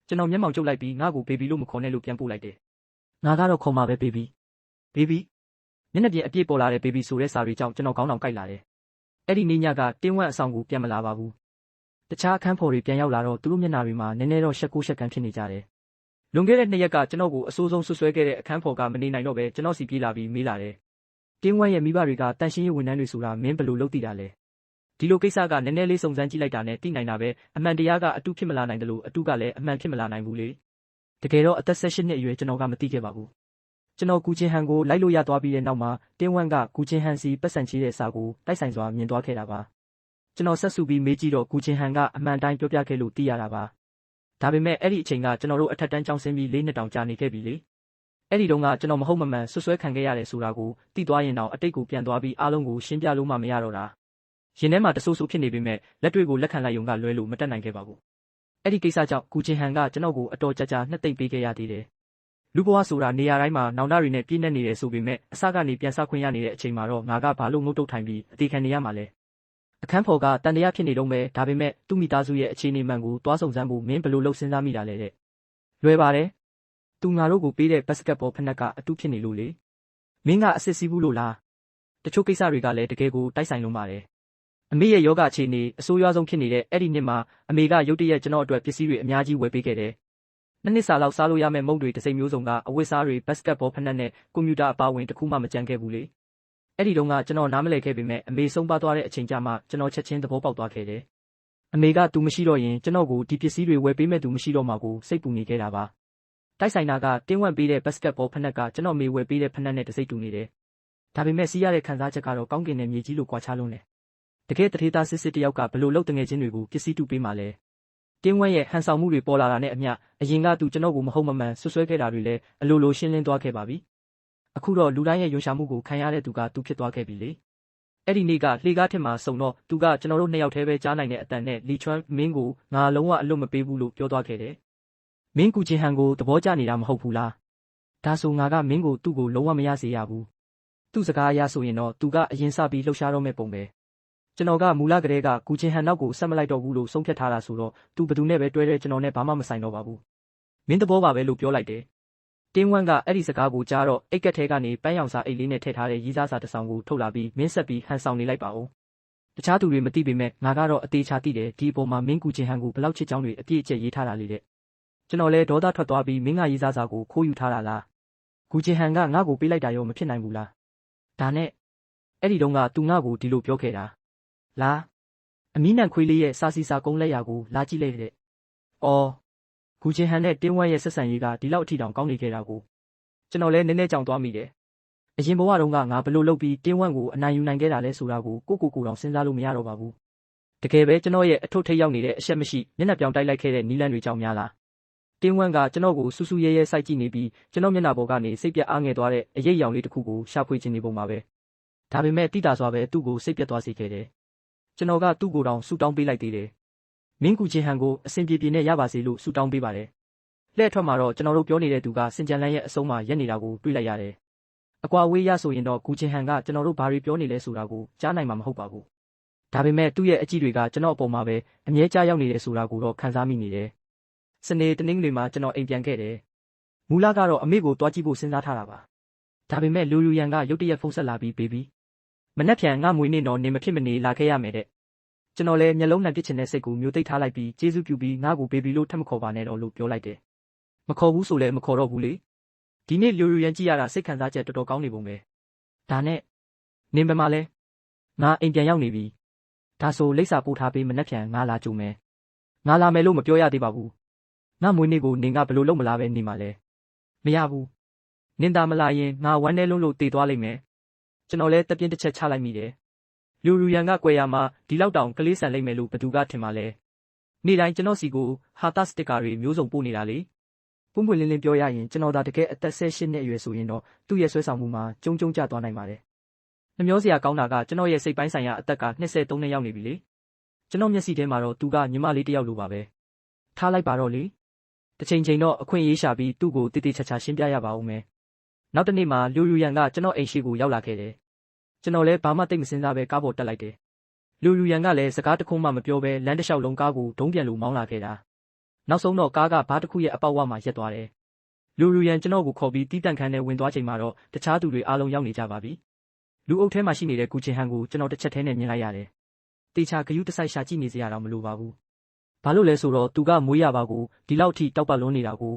ကျွန်တော်မျက်မှောင်ကျုပ်လိုက်ပြီးငါ့ကိုဘေဘီလို့မခေါ်နဲ့လို့ပြန်ပို့လိုက်တယ်ငါကတော့ခေါ်မှာပဲဘေဘီမျက်နှာပြင်အပြည့်ပေါ်လာတဲ့ဘေဘီဆိုတဲ့စာတွေကြောင့်ကျွန်တော်ခေါင်းတောင်ကိုက်လာတယ်အဲ့ဒီနေ့ညကတင်းဝက်အဆောင်ကိုပြန်မလာပါဘူးတခြားအခန်းဖော်တွေပြန်ရောက်လာတော့သူတို့မျက်နှာတွေမှာနည်းနည်းတော့ရှက်ကိုရှက်ကန်းဖြစ်နေကြတယ် လွန်ခဲ့တဲ့2ရက်ကကျွန်တော်ကိုအဆိုးဆုံးဆွဆွဲခဲ့တဲ့အခန်းဖော်ကမနေနိုင်တော့ပဲကျွန်တော်စီပြေးလာပြီးမေးလာတယ်။တင်းဝမ်းရဲ့မိဘတွေကတန်ရှင်းရေးဝန်ထမ်းတွေဆိုတာမင်းဘယ်လိုလုပ်သိတာလဲ။ဒီလိုကိစ္စကနည်းနည်းလေးစုံစမ်းကြည့်လိုက်တာနဲ့သိနိုင်တာပဲအမှန်တရားကအတုဖြစ်မလာနိုင်တယ်လို့အတုကလည်းအမှန်ဖြစ်မလာနိုင်ဘူးလေ။တကယ်တော့အသက်18နှစ်အရွယ်ကျွန်တော်ကမသိခဲ့ပါဘူး။ကျွန်တော်ကူချင်းဟန်ကိုလိုက်လို့ရသွားပြီးတဲ့နောက်မှာတင်းဝမ်းကကူချင်းဟန်စီပတ်စံချေးတဲ့စာကိုတိုက်ဆိုင်စွာမြင်သွားခဲ့တာပါ။ကျွန်တော်ဆက်စုပြီးမေးကြည့်တော့ကူချင်းဟန်ကအမှန်တိုင်းပြောပြခဲ့လို့သိရတာပါ။ဒါပေမဲ့အဲ့ဒီအချိန်ကကျွန်တော်တို့အထက်တန်းကျောင်းဆင်းပြီး4နှစ်တောင်ကြာနေခဲ့ပြီလေ။အဲ့ဒီတုန်းကကျွန်တော်မဟုတ်မမှန်ဆွဆွဲခံခဲ့ရတယ်ဆိုတာကိုသိသွားရင်တော့အတိတ်ကိုပြန်သွားပြီးအားလုံးကိုရှင်းပြလို့မှမရတော့တာ။ရင်ထဲမှာတဆိုးဆိုးဖြစ်နေပေမဲ့လက်တွေ့ကိုလက်ခံလိုက်ရုံကလွဲလို့မတက်နိုင်ခဲ့ပါဘူး။အဲ့ဒီကိစ္စကြောင့်ကူချင်းဟန်ကကျွန်တော်ကိုအတော်ကြာနှစ်သိမ့်ပေးခဲ့ရသေးတယ်။လူဘဝဆိုတာနေရာတိုင်းမှာနောင်တတွေနဲ့ပြည့်နေနေတယ်ဆိုပေမဲ့အစကနေပြန်စခွင့်ရနေတဲ့အချိန်မှာတော့ငါကဘာလို့ငုတ်တုတ်ထိုင်ပြီးအသေးခံနေရမှာလဲ။အခန်းဖော်ကတန်တရားဖြစ်နေတော့ပဲဒါပေမဲ့သူ့မိသားစုရဲ့အခြေအနေမှန်ကိုတွားဆုံစမ်းဖို့မင်းဘယ်လိုလုပ်စဉ်းစားမိတာလဲတဲ့။လွယ်ပါတယ်။သူငါတို့ကိုပေးတဲ့ဘတ်စကတ်ဘောဖနက်ကအတုဖြစ်နေလို့လေ။မင်းကအစ်စ်စီးဘူးလို့လား။တချို့ကိစ္စတွေကလည်းတကယ်ကိုတိုက်ဆိုင်လုံးပါတယ်။အမေရဲ့ယောဂအခြေအနေအဆိုးရွားဆုံးဖြစ်နေတဲ့အဲ့ဒီနှစ်မှာအမေကရုတ်တရက်ကျွန်တော်အတွက်ပစ္စည်းတွေအများကြီးဝယ်ပေးခဲ့တယ်။နှစ်စာလောက်စားလို့ရမယ့်မုန့်တွေတစ်စိမ့်မျိုးစုံကအဝတ်စားတွေဘတ်စကတ်ဘောဖနက်နဲ့ကွန်ပျူတာအပါအဝင်တစ်ခုမှမကြံခဲ့ဘူးလေ။အဲ့ဒီတုန်းကကျွန်တော်နားမလည်ခဲ့ပေမဲ့အမေဆုံးပါသွားတဲ့အချိန်ကျမှကျွန်တော်ချက်ချင်းသဘောပေါက်သွားခဲ့တယ်။အမေကသူမရှိတော့ရင်ကျွန်တော်ကိုဒီပစ္စည်းတွေဝယ်ပေးမဲ့သူမရှိတော့မှကိုစိတ်ပူနေခဲ့တာပါ။တိုက်ဆိုင်တာကတင်းဝက်ပေးတဲ့ဘတ်စကတ်ဘောဖနက်ကကျွန်တော်မေဝယ်ပေးတဲ့ဖနက်နဲ့တစိမ့်တူနေတယ်။ဒါပေမဲ့စီးရတဲ့ခံစားချက်ကတော့ကောင်းကင်နဲ့မြေကြီးလိုကွာခြားလွန်းတယ်။တကယ်တထေးသားစစ်တယောက်ကဘယ်လိုလုပ်တငယ်ချင်းတွေကိုပစ္စည်းတူပေးမှလဲ။တင်းဝက်ရဲ့ဟန်ဆောင်မှုတွေပေါ်လာတာနဲ့အမျှအရင်ကသူကျွန်တော်ကိုမဟုတ်မမှန်ဆွဆွဲခဲ့တာတွေလည်းအလိုလိုရှင်းလင်းသွားခဲ့ပါပြီ။အခုတော့လူတိုင်းရဲ့ယွန်ရှာမှုကိုခံရတဲ့သူကသူဖြစ်သွားခဲ့ပြီလေ။အဲ့ဒီနေ့ကလှေကားထက်မှာစုံတော့သူကကျွန်တော်တို့2ယောက်တည်းပဲကြားနိုင်တဲ့အတန်နဲ့လီချွမ်းမင်းကိုငါလုံးဝအလွတ်မပေးဘူးလို့ပြောသွားခဲ့တယ်။မင်းကူချင်းဟန်ကိုသဘောကျနေတာမဟုတ်ဘူးလား။ဒါဆိုငါကမင်းကိုသူ့ကိုလုံးဝမရစေရဘူး။သူ့စကားအရဆိုရင်တော့သူကအရင်စပြီးလှုပ်ရှားတော့မဲ့ပုံပဲ။ကျွန်တော်ကမူလကတည်းကကူချင်းဟန်နောက်ကိုဆက်မလိုက်တော့ဘူးလို့ဆုံးဖြတ်ထားတာဆိုတော့သူဘယ်သူနဲ့ပဲတွဲတဲ့ကျွန်တော်နဲ့ဘာမှမဆိုင်တော့ပါဘူး။မင်းသဘောပါပဲလို့ပြောလိုက်တယ်။တင်းဝမ်းကအဲ့ဒီစကားကိုကြားတော့အိတ်ကက်ထဲကနေပန်းရောင်စာအိတ်လေးနဲ့ထည့်ထားတဲ့ရီးစားစာတစ်စောင်ကိုထုတ်လာပြီးမင်းဆက်ပြီးဟန်ဆောင်နေလိုက်ပါဦး။တခြားသူတွေမသိပေမဲ့ငါကတော့အသေးချာသိတယ်ဒီအပေါ်မှာမင်းကူချင်းဟန်ကိုဘလောက်ချစ်ကြောင်းတွေအပြည့်အကျက်ရေးထားတာလေတဲ့။ကျွန်တော်လဲဒေါသထွက်သွားပြီးမင်းကရီးစားစာကိုခိုးယူထားတာလား။ကူချင်းဟန်ကငါ့ကိုပေးလိုက်တာရောမဖြစ်နိုင်ဘူးလား။ဒါနဲ့အဲ့ဒီတုန်းကသူငါ့ကိုဒီလိုပြောခဲ့တာ။လားအမီးနံခွေးလေးရဲ့စာစီစာကုန်းလက်ရာကိုလာကြည့်လိုက်တဲ့။အော်ကူချင်းဟန်နဲ့တင်းဝမ်းရဲ့ဆက်ဆံရေးကဒီလောက်အထိတောင်ကောင်းနေခဲ့တာကိုကျွန်တော်လည်းနည်းနည်းကြောင်သွားမိတယ်။အရင်ဘဝတုန်းကငါဘယ်လိုလုပ်ပြီးတင်းဝမ်းကိုအနိုင်ယူနိုင်ခဲ့တာလဲဆိုတာကိုကိုတောင်စဉ်းစားလို့မရတော့ပါဘူး။တကယ်ပဲကျွန်တော်ရဲ့အထုပ်ထိပ်ရောက်နေတဲ့အရှက်မရှိမျက်နှာပြောင်တိုက်လိုက်ခဲ့တဲ့နီးလန်းတွေကြောင့်များလား။တင်းဝမ်းကကျွန်တော်ကိုစူးစူးရဲရဲစိုက်ကြည့်နေပြီးကျွန်တော်မျက်နှာပေါ်ကနေစိတ်ပြတ်အားငယ်သွားတဲ့အရိပ်ရောင်လေးတစ်ခုကိုရှာဖွေချင်နေပုံပါပဲ။ဒါပေမဲ့တိတာစွာပဲသူ့ကိုစိတ်ပြတ်သွားစေခဲ့တယ်။ကျွန်တော်ကသူ့ကိုတောင်ဆူတောင်းပေးလိုက်သေးတယ်။မင်းကူချင်းဟန်ကိုအစဉ်ပြေပြေနဲ့ရပါစေလို့ဆူတောင်းပေးပါတယ်။လှည့်ထွက်မှာတော့ကျွန်တော်တို့ပြောနေတဲ့သူကစင်ကြံလန်းရဲ့အဆုံးမှာရက်နေတာကိုတွေ့လိုက်ရတယ်။အကွာဝေးရဆိုရင်တော့ကူချင်းဟန်ကကျွန်တော်တို့ဘာတွေပြောနေလဲဆိုတာကိုကြားနိုင်မှာမဟုတ်ပါဘူး။ဒါပေမဲ့သူ့ရဲ့အကြည့်တွေကကျွန်တော်အပေါ်မှာပဲအမြဲကြားရောက်နေတယ်ဆိုတာကိုတော့ခံစားမိနေတယ်။စနေတနင်္ဂနွေမှာကျွန်တော်အိမ်ပြန်ခဲ့တယ်။မူလကတော့အမေကိုတွားကြည့်ဖို့စဉ်းစားထားတာပါ။ဒါပေမဲ့လူရန်ကရုတ်တရက်ဖုန်းဆက်လာပြီးဘေဘီမနှက်ဖြန်ငါမွေးနေ့တော့နေမဖြစ်မနေလာခဲ့ရမယ်တဲ့။ကျွန်တော်လည်းမျက်လုံးနဲ့ပြစ်ချင်တဲ့စိတ်ကိုမျိုးသိပ်ထားလိုက်ပြီးကျေးဇူးပြုပြီးငါ့ကိုဘေဘီလို့ထပ်မခေါ်ပါနဲ့တော့လို့ပြောလိုက်တယ်။မခေါ်ဘူးဆိုလည်းမခေါ်တော့ဘူးလေ။ဒီနေ့လူရန်ကြည့်ရတာစိတ်ခံစားချက်တော်တော်ကောင်းနေပုံပဲ။ဒါနဲ့နင်ဘယ်မှာလဲ။ငါအိမ်ပြန်ရောက်နေပြီ။ဒါဆိုလိပ်စာပို့ထားပေးမနှက်ဖြန်ငါလာကြုံမယ်။ငါလာမယ်လို့မပြောရသေးပါဘူး။ငါမွေးနေ့ကိုနင်ကဘယ်လိုလုပ်မလားပဲနေမှာလဲ။မရဘူး။နင်သာမလာရင်ငါဝမ်းထဲလုံးလို့တေသွားလိမ့်မယ်။ကျွန်တော်လည်းတပြင်းတစ်ချက်ချလိုက်မိတယ်။လူရန်ကကွယ်ရမှာဒီလောက်တောင်ကလေးဆန်လိမ့်မယ်လို့ဘသူကထင်ပါလဲ။နေ့တိုင်းကျွန်တော်စီကိုဟာတာစတစ်ကာတွေမျိုးစုံပို့နေတာလေ။ပွင့်ပွင့်လင်းလင်းပြောရရင်ကျွန်တော်ဒါတကယ်အသက်18နှစ်အရွယ်ဆိုရင်တော့သူ့ရဲ့ဆွဲဆောင်မှုမှာကျုံကျသွားနိုင်ပါတယ်။နှမျောစရာကောင်းတာကကျွန်တော်ရဲ့စိတ်ပိုင်းဆိုင်ရာအသက်က23နှစ်ရောက်နေပြီလေ။ကျွန်တော်မျက်စိထဲမှာတော့သူကညီမလေးတစ်ယောက်လိုပါပဲ။ထားလိုက်ပါတော့လေ။တစ်ချိန်ချိန်တော့အခွင့်အရေးရှာပြီးသူ့ကိုတိတိကျကျရှင်းပြရပါဦးမယ်။နောက်တစ်နေ့မှာလူရန်ကကျွန်တော်အိမ်ရှိကိုရောက်လာခဲ့တယ်။ကျွန်တော်လည်းဘာမှသိမစင်စားပဲကားပေါ်တက်လိုက်တယ်။လူရန်ကလည်းစကားတခုမှမပြောဘဲလမ်းတစ်လျှောက်လုံးကားကိုဒုံးပြန်လိုမောင်းလာခဲ့တာ။နောက်ဆုံးတော့ကားကဘားတစ်ခုရဲ့အပေါက်ဝမှာရက်သွားတယ်။လူရန်ကျွန်တော်ကိုခေါ်ပြီးတီးတန့်ခန်းထဲဝင်သွားချိန်မှာတော့တခြားသူတွေအားလုံးရောက်နေကြပါပြီ။လူအုပ်ထဲမှာရှိနေတဲ့ကူချင်းဟန်ကိုကျွန်တော်တစ်ချက်ထဲနဲ့မြင်လိုက်ရတယ်။တေချာဂယုတစိုက်ရှာကြည့်နေစရာတော့မလိုပါဘူး။ဘာလို့လဲဆိုတော့သူကမွေးရပါကိုဒီလောက်ထိတောက်ပတ်လွန်းနေတာကို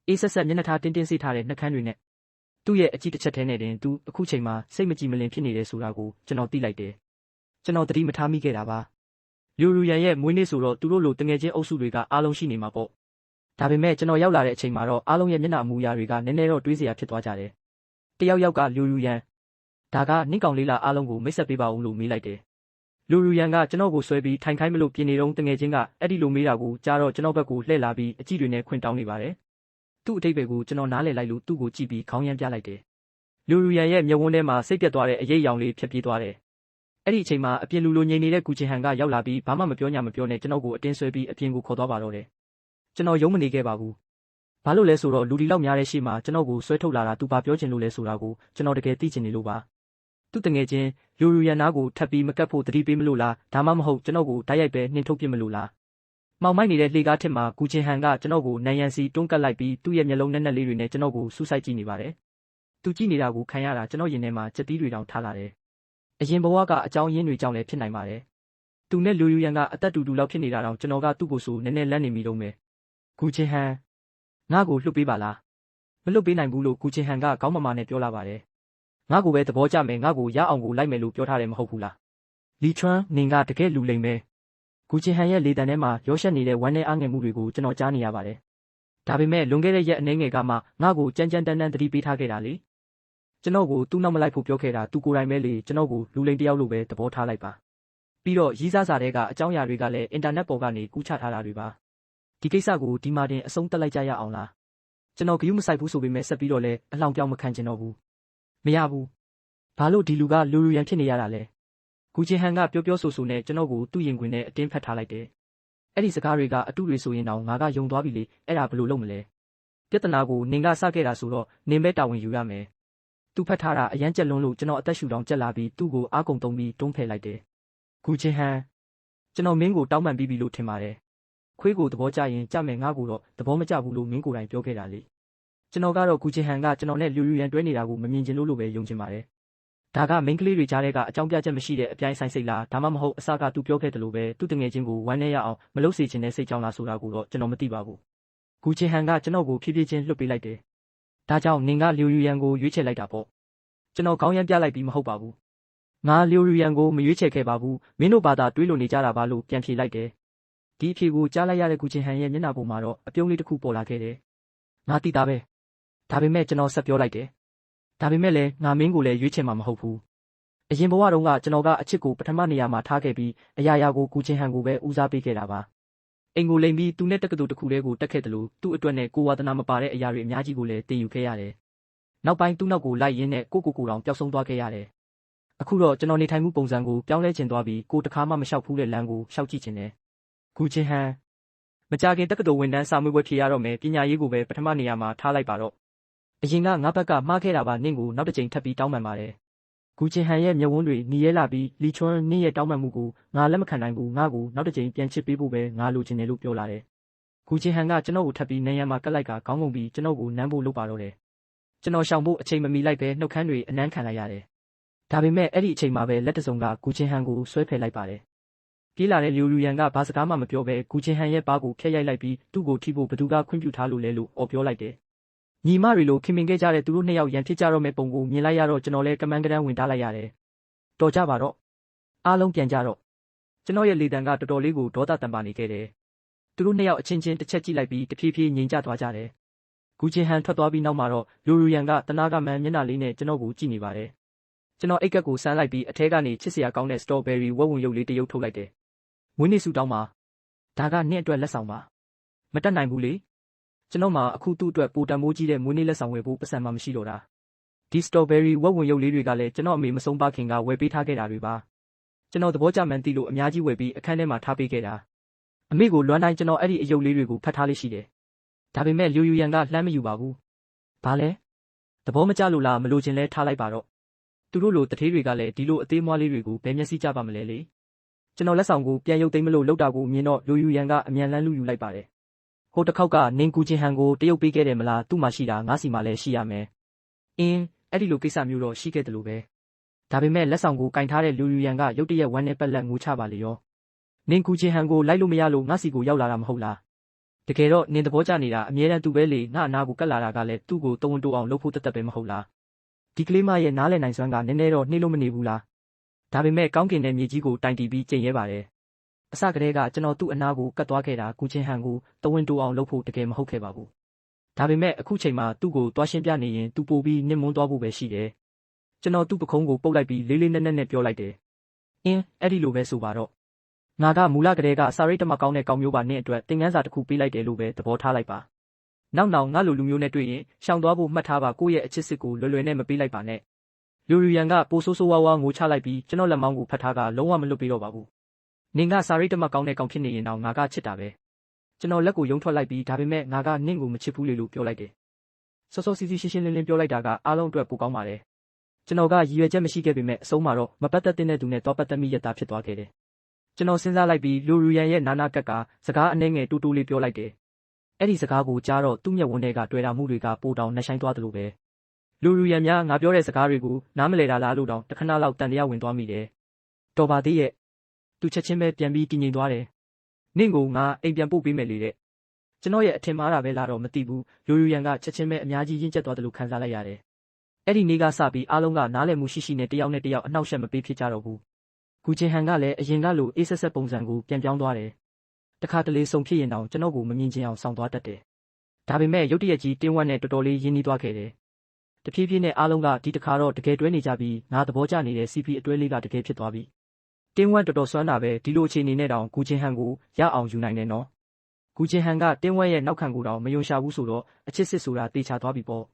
အေးဆက်ဆက်မျက်နှာထားတင်းတင်းစေးထားတဲ့နှက်ခမ်းတွေနဲ့သူ့ရဲ့အကြည့်တစ်ချက်ထဲနဲ့တင်သူအခုချိန်မှာစိတ်မကြည်မလင်ဖြစ်နေတယ်ဆိုတာကိုကျွန်တော်သိလိုက်တယ်ကျွန်တော်သတိမထားမိခဲ့တာပါလျူရူရန်ရဲ့မွေးနေ့ဆိုတော့သူတို့လိုတငယ်ချင်းအုပ်စုတွေကအားလုံးရှိနေမှာပေါ့ဒါပေမဲ့ကျွန်တော်ရောက်လာတဲ့အချိန်မှာတော့အားလုံးရဲ့မျက်နှာအမူအရာတွေကနည်းနည်းတော့တွေးစရာဖြစ်သွားကြတယ်တယောက်ယောက်ကလျူရူရန်ဒါကနင့်ကောင်လေးလာအားလုံးကိုမိတ်ဆက်ပေးပါဦးလို့မေးလိုက်တယ်လျူရူရန်ကကျွန်တော်ကိုဆွဲပြီးထိုင်ခိုင်းမလို့ပြင်နေတော့တငယ်ချင်းကအဲ့ဒီလိုမေးတာကိုကြားတော့ကျွန်တော်ဘက်ကိုလှည့်လာပြီးအကြည့်တွေနဲ့ခွင့်တောင်းနေပါတယ်သူ့အတိတ်တွေကိုကျွန်တော်နားလည်လိုက်လို့သူ့ကိုကြည့်ပြီးခေါင်းရမ်းပြလိုက်တယ်လျူရူရန်ရဲ့မျက်ဝန်းထဲမှာစိတ်ပြတ်သွားတဲ့အရေးအယောင်လေးဖြတ်ပြေးသွားတယ်အဲ့ဒီအချိန်မှာအပြင်လူလိုငြိမ်နေတဲ့ကူချင်ဟန်ကရောက်လာပြီးဘာမှမပြောညာမပြောနဲ့ကျွန်တော်ကိုအတင်းဆွဲပြီးအပြင်ကိုခေါ်သွားပါတော့တယ်ကျွန်တော်ယုံမနေခဲ့ပါဘူးဘာလို့လဲဆိုတော့လူဒီလောက်များတဲ့ရှေ့မှာကျွန်တော်ကိုဆွဲထုတ်လာတာသူဘာပြောချင်လို့လဲဆိုတာကိုကျွန်တော်တကယ်သိချင်နေလို့ပါသူတငယ်ချင်းလျူရူရန်နာကိုထပ်ပြီးမကတ်ဖို့တတိပေးမလို့လားဒါမှမဟုတ်ကျွန်တော်ကိုတိုက်ရိုက်ပဲနှင်ထုတ်ပြစ်မလို့လားမောင်မိုက်နေတဲ့လှေကားထစ်မှာကူချင်ဟန်ကကျွန်တော်ကိုနန်ရန်စီတွန်းကတ်လိုက်ပြီးသူ့ရဲ့မျက်လုံးနဲ့နဲ့လေးတွေနဲ့ကျွန်တော်ကိုစူးစိုက်ကြည့်နေပါတယ်သူကြည့်နေတာကိုခံရတာကျွန်တော်ရင်ထဲမှာကြက်တီးတွေတောင်ထားလာတယ်အရင်ဘဝကအကြောင်းရင်းတွေကြောင့်လည်းဖြစ်နိုင်ပါတယ်သူနဲ့လျူရူရန်ကအသက်တူတူလောက်ဖြစ်နေတာတောင်ကျွန်တော်ကသူ့ကိုဆိုနည်းနည်းလန့်နေမိတော့မယ်ကူချင်ဟန်ငါ့ကိုလှုပ်ပေးပါလားမလှုပ်ပေးနိုင်ဘူးလို့ကူချင်ဟန်ကခေါင်းမမာနဲ့ပြောလာပါတယ်ငါ့ကိုပဲသဘောကျမယ်ငါ့ကိုရအောင်ကိုလိုက်မယ်လို့ပြောထားတယ်မဟုတ်ဘူးလားလီချွမ်းနင်ကတကယ်လူလိမ်ပဲကူချင်ဟန်ရဲ့လေတံထဲမှာရောရှက်နေတဲ့ဝမ်းနဲ့အားငယ်မှုတွေကိုကျွန်တော်ကြားနေရပါတယ်ဒါပေမဲ့လွန်ခဲ့တဲ့ရက်အနည်းငယ်ကမှငါ့ကိုကြမ်းကြမ်းတမ်းတမ်းသတိပေးထားခဲ့တာလေကျွန်တော်ကိုသူ့နောက်မလိုက်ဖို့ပြောခဲ့တာသူကိုယ်တိုင်ပဲလေကျွန်တော်ကိုလူလိမ်တယောက်လိုပဲသဘောထားလိုက်ပါပြီးတော့ရီးစားစာတွေကအကြောင်းအရာတွေကလည်းအင်တာနက်ပေါ်ကနေကူးချထားတာတွေပါဒီကိစ္စကိုဒီမှာတင်အဆုံးသတ်လိုက်ကြရအောင်လားကျွန်တော်ဂရုမစိုက်ဘူးဆိုပေမဲ့ဆက်ပြီးတော့လည်းအလောင်ပြောင်းမခံချင်တော့ဘူးမရဘူးဘာလို့ဒီလူကလူရန်ဖြစ်နေရတာလဲကူချင်ဟန်ကပြောဆိုနဲ့ကျွန်တော်ကိုသူ့ရင်ခွင်နဲ့အတင်းဖက်ထားလိုက်တယ်အဲ့ဒီစကားတွေကအတုတွေဆိုရင်တော့ငါကယုံသွားပြီလေအဲ့ဒါဘယ်လိုလုပ်မလဲပြဿနာကိုနင်ကစခဲ့တာဆိုတော့နင်ပဲတာဝန်ယူရမယ်သူဖက်ထားတာအရန်ကြက်လွန်းလို့ကျွန်တော်အသက်ရှူတောင်ကြက်လာပြီးသူ့ကိုအားကုန်သုံးပြီးတွန်းဖယ်လိုက်တယ်ကူချင်ဟန်ကျွန်တော်မင်းကိုတောင်းပန်ပြီးပြီလို့ထင်ပါတယ်ခွေးကိုသဘောကျရင်ကြမယ်ငါ့ကိုတော့သဘောမကျဘူးလို့မင်းကိုယ်တိုင်ပြောခဲ့တာလေကျွန်တော်ကတော့ကူချင်ဟန်ကကျွန်တော်နဲ့လျူရန်တွဲနေတာကိုမမြင်ချင်လို့ပဲယုံချင်ပါတယ်ဒါကမိန်းကလေးတွေကြားထဲကအကြောင်းပြချက်မရှိတဲ့အပြိုင်ဆိုင်စိတ်လားဒါမှမဟုတ်အစကသူပြောခဲ့တယ်လို့ပဲသူ့တငယ်ချင်းကိုဝမ်းနဲ့ရအောင်မလုပ်စေချင်တဲ့စိတ်ကြောင့်လားဆိုတာကိုတော့ကျွန်တော်မသိပါဘူးကူချင်ဟန်ကကျွန်တော်ကိုဖြည်းဖြည်းချင်းလွှတ်ပေးလိုက်တယ်ဒါကြောင့်နင်ကလျူရန်ကိုရွေးချယ်လိုက်တာပေါ့ကျွန်တော်ခေါင်းရမ်းပြလိုက်ပြီးမဟုတ်ပါဘူးငါလျူရန်ကိုမရွေးချယ်ခဲ့ပါဘူးမင်းတို့ဘာသာတွေးလို့နေကြတာပါလို့ပြန်ဖြေလိုက်တယ်ဒီအဖြေကိုကြားလိုက်ရတဲ့ကူချင်ဟန်ရဲ့မျက်နှာပေါ်မှာတော့အပြုံးလေးတစ်ခုပေါ်လာခဲ့တယ်ငါသိတာပဲဒါပေမဲ့ကျွန်တော်ဆက်ပြောလိုက်တယ်ဒါပေမဲ့လည်းငါမင်းကိုလည်းရွေးချယ်မှာမဟုတ်ဘူးအရင်ဘဝတုန်းကကျွန်တော်ကအချစ်ကိုပထမနေရာမှာထားခဲ့ပြီးအရာရာကိုကူချင်ဟန်ကိုပဲဦးစားပေးခဲ့တာပါအိမ်ကိုလိမ်ပြီးသူနဲ့တက္ကသိုလ်တစ်ခုတည်းကိုတက်ခဲ့တယ်လို့သူ့အတွက်နဲ့ကိုဝါသနာမပါတဲ့အရာတွေအများကြီးကိုလည်းတင်ယူခဲ့ရတယ်နောက်ပိုင်းသူ့နောက်ကိုလိုက်ရင်းနဲ့ကိုတောင်ပျောက်ဆုံးသွားခဲ့ရတယ်အခုတော့ကျွန်တော်နေထိုင်မှုပုံစံကိုပြောင်းလဲချင်သွားပြီးကိုတခါမှမလျှောက်ဘူးတဲ့လမ်းကိုလျှောက်ကြည့်ချင်တယ်ကူချင်ဟန်မကြခင်တက္ကသိုလ်ဝန်ထမ်းစာမေးပွဲဖြေရတော့မယ်ပညာရေးကိုပဲပထမနေရာမှာထားလိုက်ပါတော့အရင်ကငါဘက်ကမှားခဲ့တာပါနင့်ကိုနောက်တစ်ချိန်ထပ်ပြီးတောင်းပန်ပါတယ်ကူချင်ဟန်ရဲ့မျက်ဝန်းတွေနီးရဲလာပြီးလီချွန်းနင့်ရဲ့တောင်းပန်မှုကိုငါလက်မခံနိုင်ဘူးငါ့ကိုနောက်တစ်ချိန်ပြန်ချစ်ပေးဖို့ပဲငါလိုချင်တယ်လို့ပြောလာတယ်ကူချင်ဟန်ကကျွန်တော်ကိုထပ်ပြီးနန်းရံမှာကတ်လိုက်ကခေါင်းငုံပြီးကျွန်တော်ကိုနမ်းဖို့လုပ်ပါတော့တယ်ကျွန်တော်ရှောင်ဖို့အချိန်မမီလိုက်ပဲနှုတ်ခမ်းတွေအနမ်းခံလိုက်ရတယ်ဒါပေမဲ့အဲ့ဒီအချိန်မှာပဲလက်တစုံကကူချင်ဟန်ကိုဆွဲဖယ်လိုက်ပါတယ်ပြေးလာတဲ့လျူရန်ကဘာစကားမှမပြောဘဲကူချင်ဟန်ရဲ့ပါးကိုဖျက်ရိုက်လိုက်ပြီးသူ့ကိုထိဖို့ဘသူကခွင့်ပြုထားလို့လဲလို့အော်ပြောလိုက်တယ်ညီမတွေလိုခင်မင်ခဲ့ကြတဲ့သူတို့နှစ်ယောက်ရန်ဖြစ်ကြတော့မဲ့ပုံကိုမြင်လိုက်ရတော့ကျွန်တော်လည်းကမန်းကတန်းဝင်တားလိုက်ရတယ်တော်ကြပါတော့အားလုံးပြန်ကြတော့ကျွန်တော်ရဲ့လေတံကတော်တော်လေးကိုဒေါသတန်ပါနေခဲ့တယ်သူတို့နှစ်ယောက်အချင်းချင်းတစ်ချက်ကြည့်လိုက်ပြီးတဖြည်းဖြည်းငြိမ်ကျသွားကြတယ်ကူချင်ဟန်ထွက်သွားပြီးနောက်မှာတော့လျူရန်ကတနာကမှန်မျက်နှာလေးနဲ့ကျွန်တော်ကိုကြည့်နေပါတယ်ကျွန်တော်အိတ်ကက်ကိုဆန်းလိုက်ပြီးအထဲကနေချစ်စရာကောင်းတဲ့စတော်ဘယ်ရီဝက်ဝင်ရုပ်လေးတစ်ရုပ်ထုတ်လိုက်တယ်မွေးနေ့ဆုတောင်းပါဒါကနင့်အတွက်လက်ဆောင်ပါမတတ်နိုင်ဘူးလေကျွန်တော်မှအခုသူ့အတွက်ပိုတန်မိုးကြီးတဲ့မွေးနေ့လက်ဆောင်ဝယ်ဖို့ပတ်စံမှမရှိတော့တာဒီစတော်ဘယ်ရီဝက်ဝင်ရုပ်လေးတွေကလည်းကျွန်တော်အမေမဆုံးပါခင်ကဝယ်ပေးထားခဲ့တာတွေပါကျွန်တော်သဘောကျမှန်းသိလို့အများကြီးဝယ်ပြီးအခန်းထဲမှာထားပေးခဲ့တာအမေကိုလွမ်းတိုင်းကျွန်တော်အဲ့ဒီအယုတ်လေးတွေကိုဖတ်ထားလေးရှိတယ်ဒါပေမဲ့လျူရန်ကလှမ်းမယူပါဘူးဘာလဲသဘောမကျလို့လားမလို့ချင်းလဲထားလိုက်ပါတော့သူတို့လိုတထေးတွေကလည်းဒီလိုအသေးမွှားလေးတွေကိုဘယ်မျက်စိကြပါမလဲလေကျွန်တော်လက်ဆောင်ကိုပြန်ရုပ်သိမ်းမလို့လောက်တာကိုမြင်တော့လျူရန်ကအမြန်လန်းလူယူလိုက်ပါတယ်ဟိုတစ်ခေါက်ကနင်ကူချင်ဟန်ကိုတရုပ်ပေးခဲ့တယ်မလားသူ့မှာရှိတာငါစီမှာလည်းရှိရမယ်အင်းအဲ့ဒီလိုကိစ္စမျိုးတော့ရှိခဲ့တယ်လို့ပဲဒါပေမဲ့လက်ဆောင်ကိုကင်ထားတဲ့လျူရန်ကရုတ်တရက်ဝမ်းနဲ့ပက်လက်ငိုချပါလေရောနင်ကူချင်ဟန်ကိုလိုက်လို့မရလို့ငါစီကိုရောက်လာတာမဟုတ်လား တကယ်တော့နင်သဘောကျနေတာအမြဲတမ်းသူပဲလေငါအနာကိုကတ်လာတာကလည်းသူ့ကိုတုံးတိုးအောင်လုပ်ဖို့တသက်ပဲမဟုတ်လားဒီကလေးမရဲ့နားလည်နိုင်စွမ်းကနည်းနည်းတော့နှိမ့်လို့မနေဘူးလားဒါပေမဲ့ကောင်းကင်တဲ့မြေကြီးကိုတိုင်တီးပြီးကျိန်ရဲပါတယ်အစကတည်းကကျွန်တော်သူ့အနာကိုကတ်သွားခဲ့တာကူချင်းဟန်ကိုတဝင်းတိုးအောင်လုပ်ဖို့တကယ်မဟုတ်ခဲ့ပါဘူးဒါပေမဲ့အခုချိန်မှာသူ့ကိုတွားရှင်းပြနေရင်သူပိုပြီးနစ်မွန်းသွားဖို့ပဲရှိတယ်ကျွန်တော်သူ့ပခုံးကိုပုတ်လိုက်ပြီးလေးလေးနက်နက်နဲ့ပြောလိုက်တယ်အဲ့ဒီလိုပဲဆိုပါတော့ငါကမူလကတည်းကစာရိတ်တမကောင်းတဲ့ကောင်မျိုးပါနဲ့အတွက်သင်ခန်းစာတစ်ခုပေးလိုက်တယ်လို့ပဲသဘောထားလိုက်ပါနောက်ငါလိုလူမျိုးနဲ့တွေ့ရင်ရှောင်သွားဖို့မှတ်ထားပါကိုယ့်ရဲ့အချစ်စစ်ကိုလွယ်လွယ်နဲ့မပေးလိုက်ပါနဲ့လူရူရန်ကပိုဆိုးဆိုးဝါးဝါငိုချလိုက်ပြီးကျွန်တော်လက်မောင်းကိုဖတ်ထားကလုံးဝမလွတ်ပေးတော့ပါဘူးနင်ကစာရိတ်တမကောင်းတဲ့ကောင်ဖြစ်နေရင်တော့ငါကချစ်တာပဲကျွန်တော်လက်ကိုယုံထွက်လိုက်ပြီးဒါပေမဲ့ငါကနင့်ကိုမချစ်ဘူးလေလို့ပြောလိုက်တယ်စောစောစီးစီးရှင်းရှင်းလင်းလင်းပြောလိုက်တာကအားလုံးအတွက်ပိုကောင်းပါတယ်ကျွန်တော်ကရည်ရွယ်ချက်မရှိခဲ့ပေမဲ့အဆုံးမှာတော့မပတ်သက်တဲ့သူနဲ့တော့ပတ်သက်မိရတာဖြစ်သွားခဲ့တယ်ကျွန်တော်စဉ်းစားလိုက်ပြီးလူရူရန်ရဲ့နာနာကက်ကစကားအနှဲငယ်တူတူလေးပြောလိုက်တယ်အဲ့ဒီစကားကိုကြားတော့သူ့မျက်ဝန်းထဲကတွေ့တာမှုတွေကပိုတောင်နှဆိုင်သွားသလိုပဲလူရူရန်များငါပြောတဲ့စကားတွေကိုနားမလည်တာလားလို့တောင်တခဏလောက်တန်တရားဝင်သွားမိတယ်တော်ပါသေးရဲ့သူချက်ချင်းပဲပြန်ပြီးတည်ငြိမ်သွားတယ်နင့်ကိုငါအိမ်ပြန်ပို့ပေးမယ်လေတဲ့ကျွန်တော်ရဲ့အထင်မှားတာပဲလားတော့မသိဘူးလူရူရန်ကချက်ချင်းပဲအများကြီးရင့်ကျက်သွားတယ်လို့ခံစားလိုက်ရတယ်အဲ့ဒီနေ့ကစပြီးအားလုံးကနားလည်မှုရှိရှိနဲ့တယောက်နဲ့တယောက်အနှောက်အယှက်မပေးဖြစ်ကြတော့ဘူးဂူချင်းဟန်ကလည်းအရင်ကလိုအေးဆက်ဆက်ပုံစံကိုပြန်ပြောင်းသွားတယ်တခါတလေဆုံဖြစ်ရင်တောင်ကျွန်တော်ကိုမမြင်ချင်အောင်ဆောင်သွားတတ်တယ်ဒါပေမဲ့ရုတ်တရက်ကြီးတင်းဝက်နဲ့တော်တော်လေးရင်းနှီးသွားခဲ့တယ်တဖြည်းဖြည်းနဲ့အားလုံးကဒီတခါတော့တကယ်တွဲနေကြပြီးငါသဘောကျနေတဲ့ CP အတွဲလေးကတကယ်ဖြစ်သွားပြီတင်းဝက်တော်တော်စွမ်းတာပဲဒီလိုအခြေအနေနဲ့တောင်ဂူချင်းဟန်ကိုရအောင်ယူနိုင်တယ်နော်ဂူချင်းဟန်ကတင်းဝက်ရဲ့နောက်ခံကိုတောင်မယုံရှာဘူးဆိုတော့အချစ်စစ်ဆိုတာတေချာသွားပြီပေါ့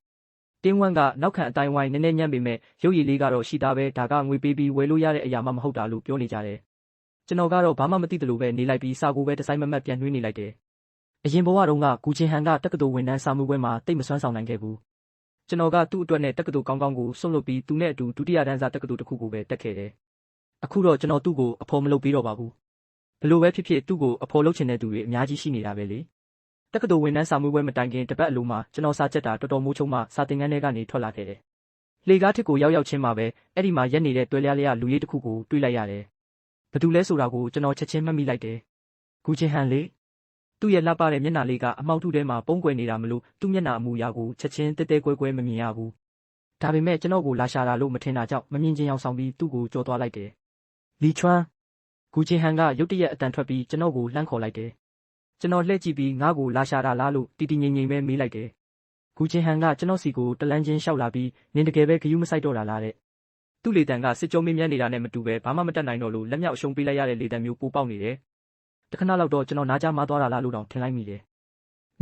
တင်းဝက်ကနောက်ခံအတိုင်းဝိုင်းနည်းနည်းညံ့ပေမဲ့ရုပ်ရည်လေးကတော့ရှိသားပဲဒါကငွေပေးပြီးဝယ်လို့ရတဲ့အရာမှမဟုတ်တာလို့ပြောနေကြတယ်ကျွန်တော်ကတော့ဘာမှမသိသလိုပဲနေလိုက်ပြီးစာကိုပဲဒီဇိုင်းမမတ်ပြန်နှွှေးနေလိုက်တယ်အရင်ဘဝတုန်းကဂူချင်းဟန်ကတက္ကသိုလ်ဝန်ထမ်းစာမှုပွဲမှာတိတ်မစွမ်းဆောင်နိုင်ခဲ့ဘူးကျွန်တော်ကသူ့အတွက်နဲ့တက္ကသိုလ်ကောင်းကောင်းကိုစွန့်လွတ်ပြီးသူနဲ့အတူဒုတိယတန်းစာတက္ကသိုလ်တစ်ခုကိုပဲတက်ခဲ့တယ်အခုတော့ကျွန်တော်သူ့ကိုအဖော်မလုပ်ပြီးတော့ပါဘူးဘလို့ပဲဖြစ်ဖြစ်သူ့ကိုအဖော်လုပ်ချင်တဲ့သူတွေအများကြီးရှိနေတာပဲလေတက္ကသိုလ်ဝန်ထမ်းစာမှုပွဲမတိုင်ခင်တပတ်အလိုမှာကျွန်တော်စာချက်တာတော်တော်မိုးချုံမှစာသင်ခန်းထဲကနေထွက်လာခဲ့တယ်လေကားထစ်ကိုရောက်ချင်းမှာပဲအဲ့ဒီမှာရက်နေတဲ့တွဲလျားလေးကလူလေးတစ်ခုကိုတွေ့လိုက်ရတယ်ဘသူလဲဆိုတာကိုကျွန်တော်ချက်ချင်းမှတ်မိလိုက်တယ်ဂူချင်းဟန်လေးသူ့ရဲ့လှပတဲ့မျက်နှာလေးကအမှောက်ထုထဲမှာပုံကွယ်နေတာမလို့သူ့မျက်နှာအမူအရာကိုချက်ချင်းတဲတဲကွဲကွဲမမြင်ရဘူးဒါပေမဲ့ကျွန်တော်ကိုလာရှာတာလို့မထင်တာကြောင့်မမြင်ချင်အောင်ဆောင်ပြီးသူ့ကိုကြော်သွားလိုက်တယ်လီချွမ်းဂူချင်းဟန်ကရုတ်တရက်အတန်ထွက်ပြီးကျွန်တော်ကိုလှမ်းခေါ်လိုက်တယ်ကျွန်တော်လှည့်ကြည့်ပြီးငါ့ကိုလာရှာတာလားလို့တီတီငိမ့်ငိမ့်ပဲမေးလိုက်တယ်ဂူချင်းဟန်ကကျွန်တော်စီကိုတလန်းချင်းလျှောက်လာပြီးနင်တကယ်ပဲဂယုမဆိုင်တော့တာလားတဲ့သူ့လေတံကစစ်ကြောမင်းမြန်းနေတာနဲ့မတူပဲဘာမှမတတ်နိုင်တော့လို့လက်မြောက်အရှုံးပေးလိုက်ရတဲ့လေတံမျိုးပိုပေါက်နေတယ်တခဏလောက်တော့ကျွန်တော်နားကြားမသွားတာလားလို့တောင်ထင်လိုက်မိတယ်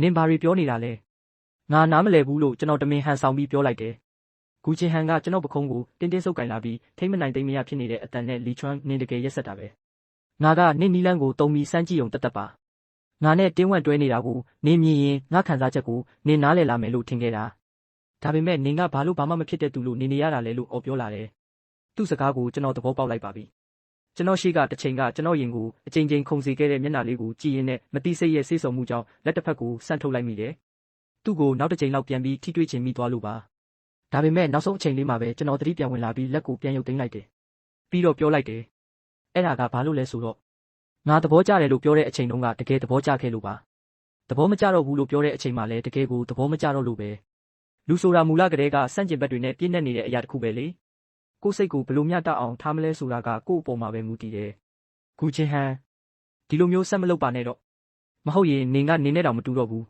နင်ဘာတွေပြောနေတာလဲငါနားမလည်ဘူးလို့ကျွန်တော်တမင်ဟန်ဆောင်ပြီးပြောလိုက်တယ်ဂူချင်းဟန်ကကျွန်တော်ပခုံးကိုတင်းတင်းဆုပ်ကင်လာပြီးထိမ့်မနိုင်သိမ့်မရဖြစ်နေတဲ့အတန်နဲ့လီချွမ်းနင်တကယ်ရက်ဆက်တာပဲငါကနင့်နီလန်းကိုတုံပြီးစမ်းကြည့်ုံတတ်ပါငါနဲ့တင်းဝက်တွဲနေတာကိုနင်မြင်ရင်ငါခံစားချက်ကိုနင်နားလည်လာမယ်လို့ထင်ခဲ့တာဒါပေမဲ့နင်ကဘာလို့ဘာမှမဖြစ်တဲ့သူလို့နေရတာလဲလို့အော်ပြောလာတယ်သူ့စကားကိုကျွန်တော်သဘောပေါက်လိုက်ပါပြီကျွန်တော်ရှိကတစ်ချိန်ကကျွန်တော်ရင်ကိုအချိန်ချင်းခုန်စေခဲ့တဲ့မျက်နှာလေးကိုကြည့်ရင်းနဲ့မတိစိတ်ရဲ့ဆေးဆုံမှုကြောင့်လက်တစ်ဖက်ကိုဆန့်ထုတ်လိုက်မိတယ်သူ့ကိုနောက်တစ်ချိန်လောက်ပြန်ပြီးထိတွေ့ချင်မိသွားလို့ပါဒါပေမဲ့နောက်ဆုံးအချိန်လေးမှာပဲကျွန်တော်သတိပြန်ဝင်လာပြီးလက်ကိုပြန်ရုပ်သိမ်းလိုက်တယ်ပြီးတော့ပြောလိုက်တယ်အဲ့ဒါကဘာလို့လဲဆိုတော့ငါသဘောကျတယ်လို့ပြောတဲ့အချိန်တုန်းကတကယ်သဘောကျခဲ့လို့ပါသဘောမကျတော့ဘူးလို့ပြောတဲ့အချိန်မှာလည်းတကယ်ကိုသဘောမကျတော့လို့ပဲလူဆိုတာမူလကတည်းကစန့်ကျင်ဘက်တွေနဲ့ပြည့်နေနေတဲ့အရာတစ်ခုပဲလေကိုယ်စိတ်ကိုဘယ်လိုမျှတအောင်ထားမလဲဆိုတာကကိုယ့်အပေါ်မှာပဲမူတည်တယ်ဂူချင်းဟန်ဒီလိုမျိုးဆက်မလုပ်ပါနဲ့တော့မဟုတ်ရင်နင်ကနင်နဲ့တောင်မတူတော့ဘူး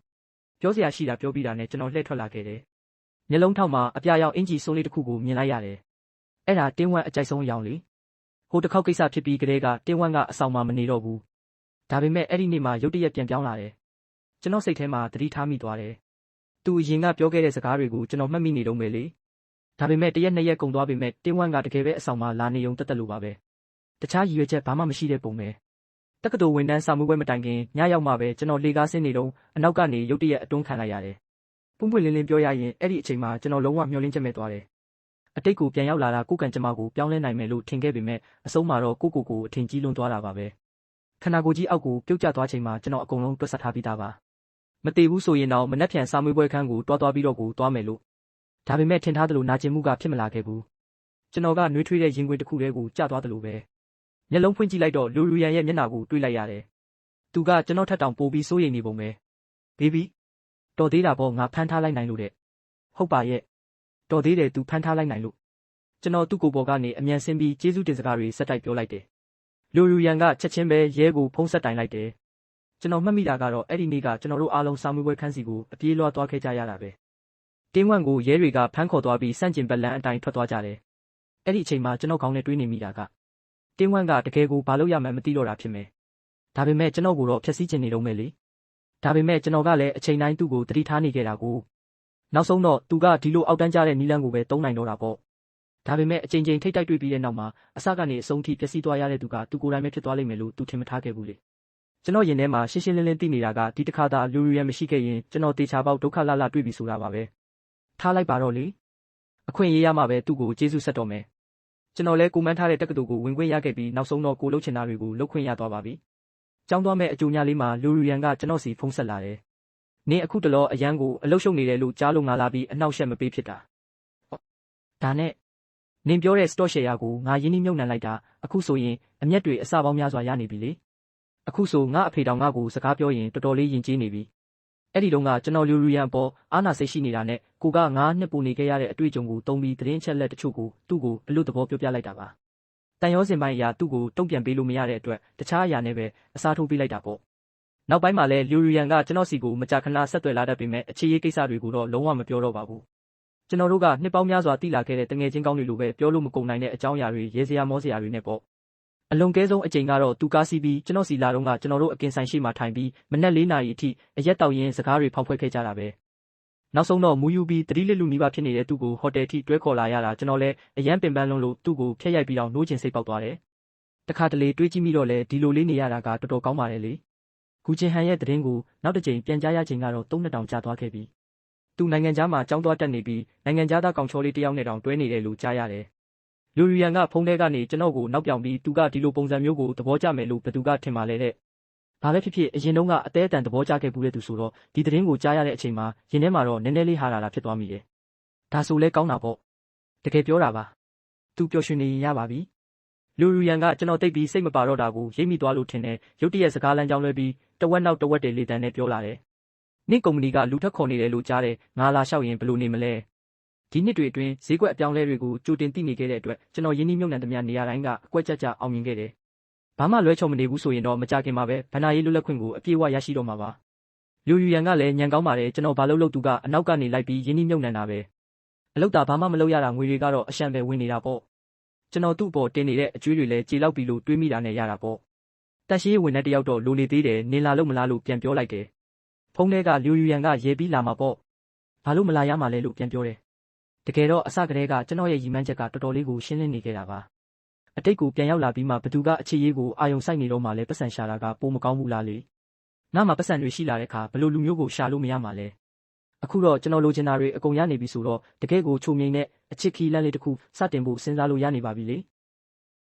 ပြောစရာရှိတာပြောပြီးတာနဲ့ကျွန်တော်လှည့်ထွက်လာခဲ့တယ်မျက်လုံးထောက်မှာအပြာရောင်အင်ဂျီစိုးလေးတစ်ခုကိုမြင်လိုက်ရတယ်အဲ့ဒါတင်းဝက်အကြိုက်ဆုံးအရောင်လေဟိုတစ်ခေါက်ကိစ္စဖြစ်ပြီးကတည်းကတင်းဝက်ကအဆောင်မှာမနေတော့ဘူးဒါပေမဲ့အဲ့ဒီနေ့မှာရုတ်တရက်ပြန်ပြောင်းလာတယ်ကျွန်တော်စိတ်ထဲမှာသတိထားမိသွားတယ်သူအရင်ကပြောခဲ့တဲ့စကားတွေကိုကျွန်တော်မှတ်မိနေတော့မယ်လေဒါပေမဲ့တရက်နှစ်ရက်ကုန်သွားပေမဲ့တင်းဝက်ကတကယ်ပဲအဆောင်မှာလာနေုံတက်တက်လို့ပါပဲတခြားရည်ရွယ်ချက်ဘာမှမရှိတဲ့ပုံပဲတက္ကသိုလ်ဝန်ထမ်းစာမှုပွဲမတိုင်ခင်ညရောက်မှပဲကျွန်တော်လေကားဆင်းနေတော့အနောက်ကနေရုတ်တရက်အတွန်းခံလိုက်ရတယ်ပွင့်ပွင့်လင်းလင်းပြောရရင်အဲ့ဒီအချိန်မှာကျွန်တော်လုံးဝမျောလင်းချက်မဲ့သွားတယ်အတိတ်ကိုပြန်ရောက်လာတာကိုကံကြမ္မာကိုပြောင်းလဲနိုင်မယ်လို့ထင်ခဲ့ပေမဲ့အဆုံးမှာတော့ကိုအထင်ကြီးလွန်သွားတာပါပဲခန္ဓာကိုယ်ကြီးအောက်ကိုပြုတ်ကျသွားချိန်မှာကျွန်တော်အကုန်လုံးတွက်ဆထားပြီးသားပါမတည်ဘူးဆိုရင်တော့မနှက်ဖြန်စာမွေးပွဲခန်းကိုတွားပြီးတော့ကိုသွားမယ်လို့ဒါပေမဲ့ထင်ထားသလိုနာကျင်မှုကဖြစ်မလာခဲ့ဘူးကျွန်တော်ကနှွေးထွေးတဲ့ရင်ခွင်တစ်ခုတည်းကိုကျသွားသလိုပဲမျက်လုံးဖွင့်ကြည့်လိုက်တော့လူရူရန်ရဲ့မျက်နှာကိုတွေ့လိုက်ရတယ်သူကကျွန်တော်ထက်တောင်ပိုပြီးစိုးရိမ်နေပုံပဲ baby တော်သေးတာပေါ့ငါဖမ်းထားလိုက်နိုင်လို့တဲ့ဟုတ်ပါရဲ့တော်သေးတယ်သူဖမ်းထားလိုက်နိုင်လို့ကျွန်တော်သူ့ကိုယ်ပေါ်ကနေအမြန်ဆင်းပြီးကျေးဇူးတင်စကားတွေဆက်တိုက်ပြောလိုက်တယ်လူရူရန်ကချက်ချင်းပဲရဲကိုဖုံးဆက်တိုင်လိုက်တယ်ကျွန်တော်မှတ်မိတာကတော့အဲ့ဒီနေ့ကကျွန်တော်တို့အားလုံးစာမေးပွဲခန်းစီကိုအပြေးလွှားသွားခဲ့ကြရတာပဲတင်းဝမ်ကိုရဲတွေကဖမ်းခေါ်သွားပြီးစန့်ကျင်ဘက်လန်းအတိုင်းထွက်သွားကြတယ်အဲ့ဒီအချိန်မှာကျွန်တော်ခေါင်းနဲ့တွေးနေမိတာကတင်းဝမ်ကတကယ်ကိုဘာလို့ရမှန်းမသိတော့တာဖြစ်မယ်ဒါပေမဲ့ကျွန်တော်ကိုတော့ဖျက်ဆီးခြင်းနေတော့မယ်လေဒါပေမဲ့ကျွန်တော်ကလည်းအချိန်တိုင်းသူ့ကိုတတိထားနေခဲ့တာကိုနောက်ဆုံးတော့သူကဒီလိုအောက်တန်းကျတဲ့နီလန်းကိုပဲတုံးနိုင်တော့တာပေါ့ဒါပေမဲ့အချိန်ချင်းထိတ်တိုက်တွေ့ပြီးတဲ့နောက်မှာအစကနေအဆုံးထိပျက်စီးသွားရတဲ့သူကသူကိုယ်တိုင်ပဲဖြစ်သွားလိမ့်မယ်လို့သူထင်မထားခဲ့ဘူးလေကျွန်တော်ရင်ထဲမှာရှင်းရှင်းလင်းလင်းသိနေတာကဒီတစ်ခါသာလူရန်မရှိခဲ့ရင်ကျွန်တော်တေချာပေါက်ဒုက္ခလလတွေ့ပြီဆိုတာပါပဲထားလိုက်ပါတော့လေအခွင့်အရေးရမှပဲသူ့ကိုကျေးဇူးဆက်တော်မယ်ကျွန်တော်လည်းကိုမန်းထားတဲ့တက္ကသိုလ်ကိုဝင်ခွင့်ရခဲ့ပြီးနောက်ဆုံးတော့ကိုလှုပ်ချင်တာတွေကိုလှုပ်ခွင့်ရသွားပါပြီကျောင်းသွားမဲ့အကြိုညလေးမှာလူရန်ကကျွန်တော်စီဖုန်းဆက်လာတယ်နင်အခုတလောအရန်ကိုအလုရှုံနေတယ်လို့ကြားလို့ငါလာပြီးအနှောက်ယှက်မပေးဖြစ်တာဒါနဲ့နင်ပြောတဲ့ stock share ကိုငါရင်းနှီးမြှုပ်နှံလိုက်တာအခုဆိုရင်အမျက်တွေအစပေါင်းများစွာရနေပြီလေအခုဆိုငါအဖေတောင်ငါ့ကိုစကားပြောရင်တော်တော်လေးယဉ်ကျေးနေပြီအဲ့ဒီတော့ကကျွန်တော်လူရန်အပေါ်အာနာစိတ်ရှိနေတာနဲ့ကိုကငါနှစ်ပူနေခဲ့ရတဲ့အတွေ့အကြုံကိုတုံးပြီးသတင်းချက်လက်တချို့ကိုသူ့ကိုအလို့သဘောပြောပြလိုက်တာပါတန်ရောစင်ပိုင်းအရာသူ့ကိုတုံ့ပြန်ပေးလို့မရတဲ့အတွက်တခြားအရာနဲ့ပဲအစားထိုးပေးလိုက်တာပေါ့နောက်ပိုင်းမှာလည်းလူရန်ကကျွန်တော်စီကိုမကြာခဏဆက်သွယ်လာတတ်ပေမဲ့အခြေရေးကိစ္စတွေကိုတော့လုံးဝမပြောတော့ပါဘူးကျွန်တော်တို့ကနှစ်ပေါင်းများစွာတည်လာခဲ့တဲ့တငယ်ချင်းကောင်းတွေလိုပဲပြောလို့မကုန်နိုင်တဲ့အကြောင်းအရာတွေရေးစရာမောစရာတွေနဲ့ပေါ့အလွန်ကဲဆုံးအချိန်ကတော့သူကားစီးပြီးကျွန်တော်စီလာတော့ကကျွန်တော်တို့အကင်ဆိုင်ရှိမှထိုင်ပြီးမနက်၄နာရီအထိအရက်တောက်ရင်းစကားတွေဖောက်ဖွဲ့ခဲ့ကြတာပဲနောက်ဆုံးတော့မူယူပြီးတတိလက်လူနီးပါးဖြစ်နေတဲ့သူ့ကိုဟိုတယ်ထိတွဲခေါ်လာရတာကျွန်တော်လည်းအရန်ပင်ပန်းလုံးလို့သူ့ကိုဖျက်ရိုက်ပြီးတော့နှိုးချင်စိတ်ပေါက်သွားတယ်တခါတလေတွေးကြည့်မိတော့လဲဒီလိုလေးနေရတာကတော်တော်ကောင်းပါတယ်လေဂူချင်းဟန်ရဲ့သတင်းကိုနောက်တစ်ကြိမ်ပြန်ကြားရချိန်ကတော့3-2ကြာသွားခဲ့ပြီသူနိုင်ငံခြားမှာကြောင်းသွားတက်နေပြီးနိုင်ငံခြားသားကောင်ချောလေးတယောက်နဲ့တောင်တွဲနေတယ်လို့ကြားရတယ်လူရန်ကဖုန်းထဲကနေကျွန်တော်ကိုနောက်ပြောင်ပြီးသူကဒီလိုပုံစံမျိုးကိုသဘောကျမယ်လို့ဘယ်သူကထင်ပါလဲတဲ့ဘာပဲဖြစ်ဖြစ်အရင်တုန်းကအသေးအတန်သဘောကျခဲ့ဘူးတဲ့သူဆိုတော့ဒီသတင်းကိုကြားရတဲ့အချိန်မှာရင်ထဲမှာတော့နည်းနည်းလေးဟာတာဖြစ်သွားမိတယ်ဒါဆိုလဲကောင်းတာပေါ့တကယ်ပြောတာပါသူပျော်ရွှင်နေရင်ရပါပြီလူရန်ကကျွန်တော်တိတ်ပြီးစိတ်မပါတော့တာကိုရိပ်မိသွားလို့ထင်တယ်ရုတ်တရက်စကားလမ်းကြောင်းလွဲပြီးတဝက်နောက်တဝက်တည်းလေတန်းနဲ့ပြောလာတယ်နင့်ကုမ္ပဏီကလူထက်ခေါ်နေတယ်လို့ကြားတယ်ငါလာလျှောက်ရင်ဘယ်လိုနေမလဲဒီနှစ်တွေအတွင်းဈေးကွက်အပြောင်းလဲတွေကိုကြိုတင်သိနေခဲ့တဲ့အတွက်ကျွန်တော်ရင်းနှီးမြှုပ်နှံသမျှနေရာတိုင်းကအကွက်ကြကြအောင်မြင်ခဲ့တယ်ဘာမှလွဲချော်မနေဘူးဆိုရင်တော့မကြခင်မှာပဲဗဏ္ဍာရေးလွတ်လပ်ခွင့်ကိုအပြည့်အဝရရှိတော့မှာပါလူရန်ကလည်းညံကောင်းပါတယ်ကျွန်တော်ဘာလို့သူကအနောက်ကနေလိုက်ပြီးရင်းနှီးမြှုပ်နှံတာပဲအလုပ်တာဘာမှမလုပ်ရတာငွေတွေကတော့အရှံပဲဝင်နေတာပေါ့ကျွန်တော်သူ့အပေါ်တင်နေတဲ့အကျွေးတွေလည်းကြေလောက်ပြီလို့တွေးမိတာနဲ့ရတာပေါ့တက်ရှိဝင်တဲ့တယောက်တော့လိုနေသေးတယ်နေလာလို့မလားလို့ပြန်ပြောလိုက်တယ်ဖုန်းထဲကလူရန်ကရေပြီးလာမှာပေါ့ဘာလို့မလာရမှာလဲလို့ပြန်ပြောတယ်တကယ်တော့အစကတည်းကကျွန်တော်ရဲ့ရည်မှန်းချက်ကတော်တော်လေးကိုရှင်းလင်းနေခဲ့တာပါအတိတ်ကိုပြန်ရောက်လာပြီးမှဘသူကအခြေရေးကိုအာယုံစိုက်နေတော့မှလဲပတ်စံရှာတာကပိုမကောင်းဘူးလားလေငါမှပတ်စံတွေရှိလာတဲ့အခါဘလို့လူမျိုးကိုရှာလို့မရမှာလဲအခုတော့ကျွန်တော်လိုချင်တာတွေအကုန်ရနေပြီဆိုတော့တကယ်ကိုချုံမြိန်နဲ့အချစ်ခီလန့်လေးတစ်ခုစတင်ဖို့စဉ်းစားလို့ရနေပါပြီလေ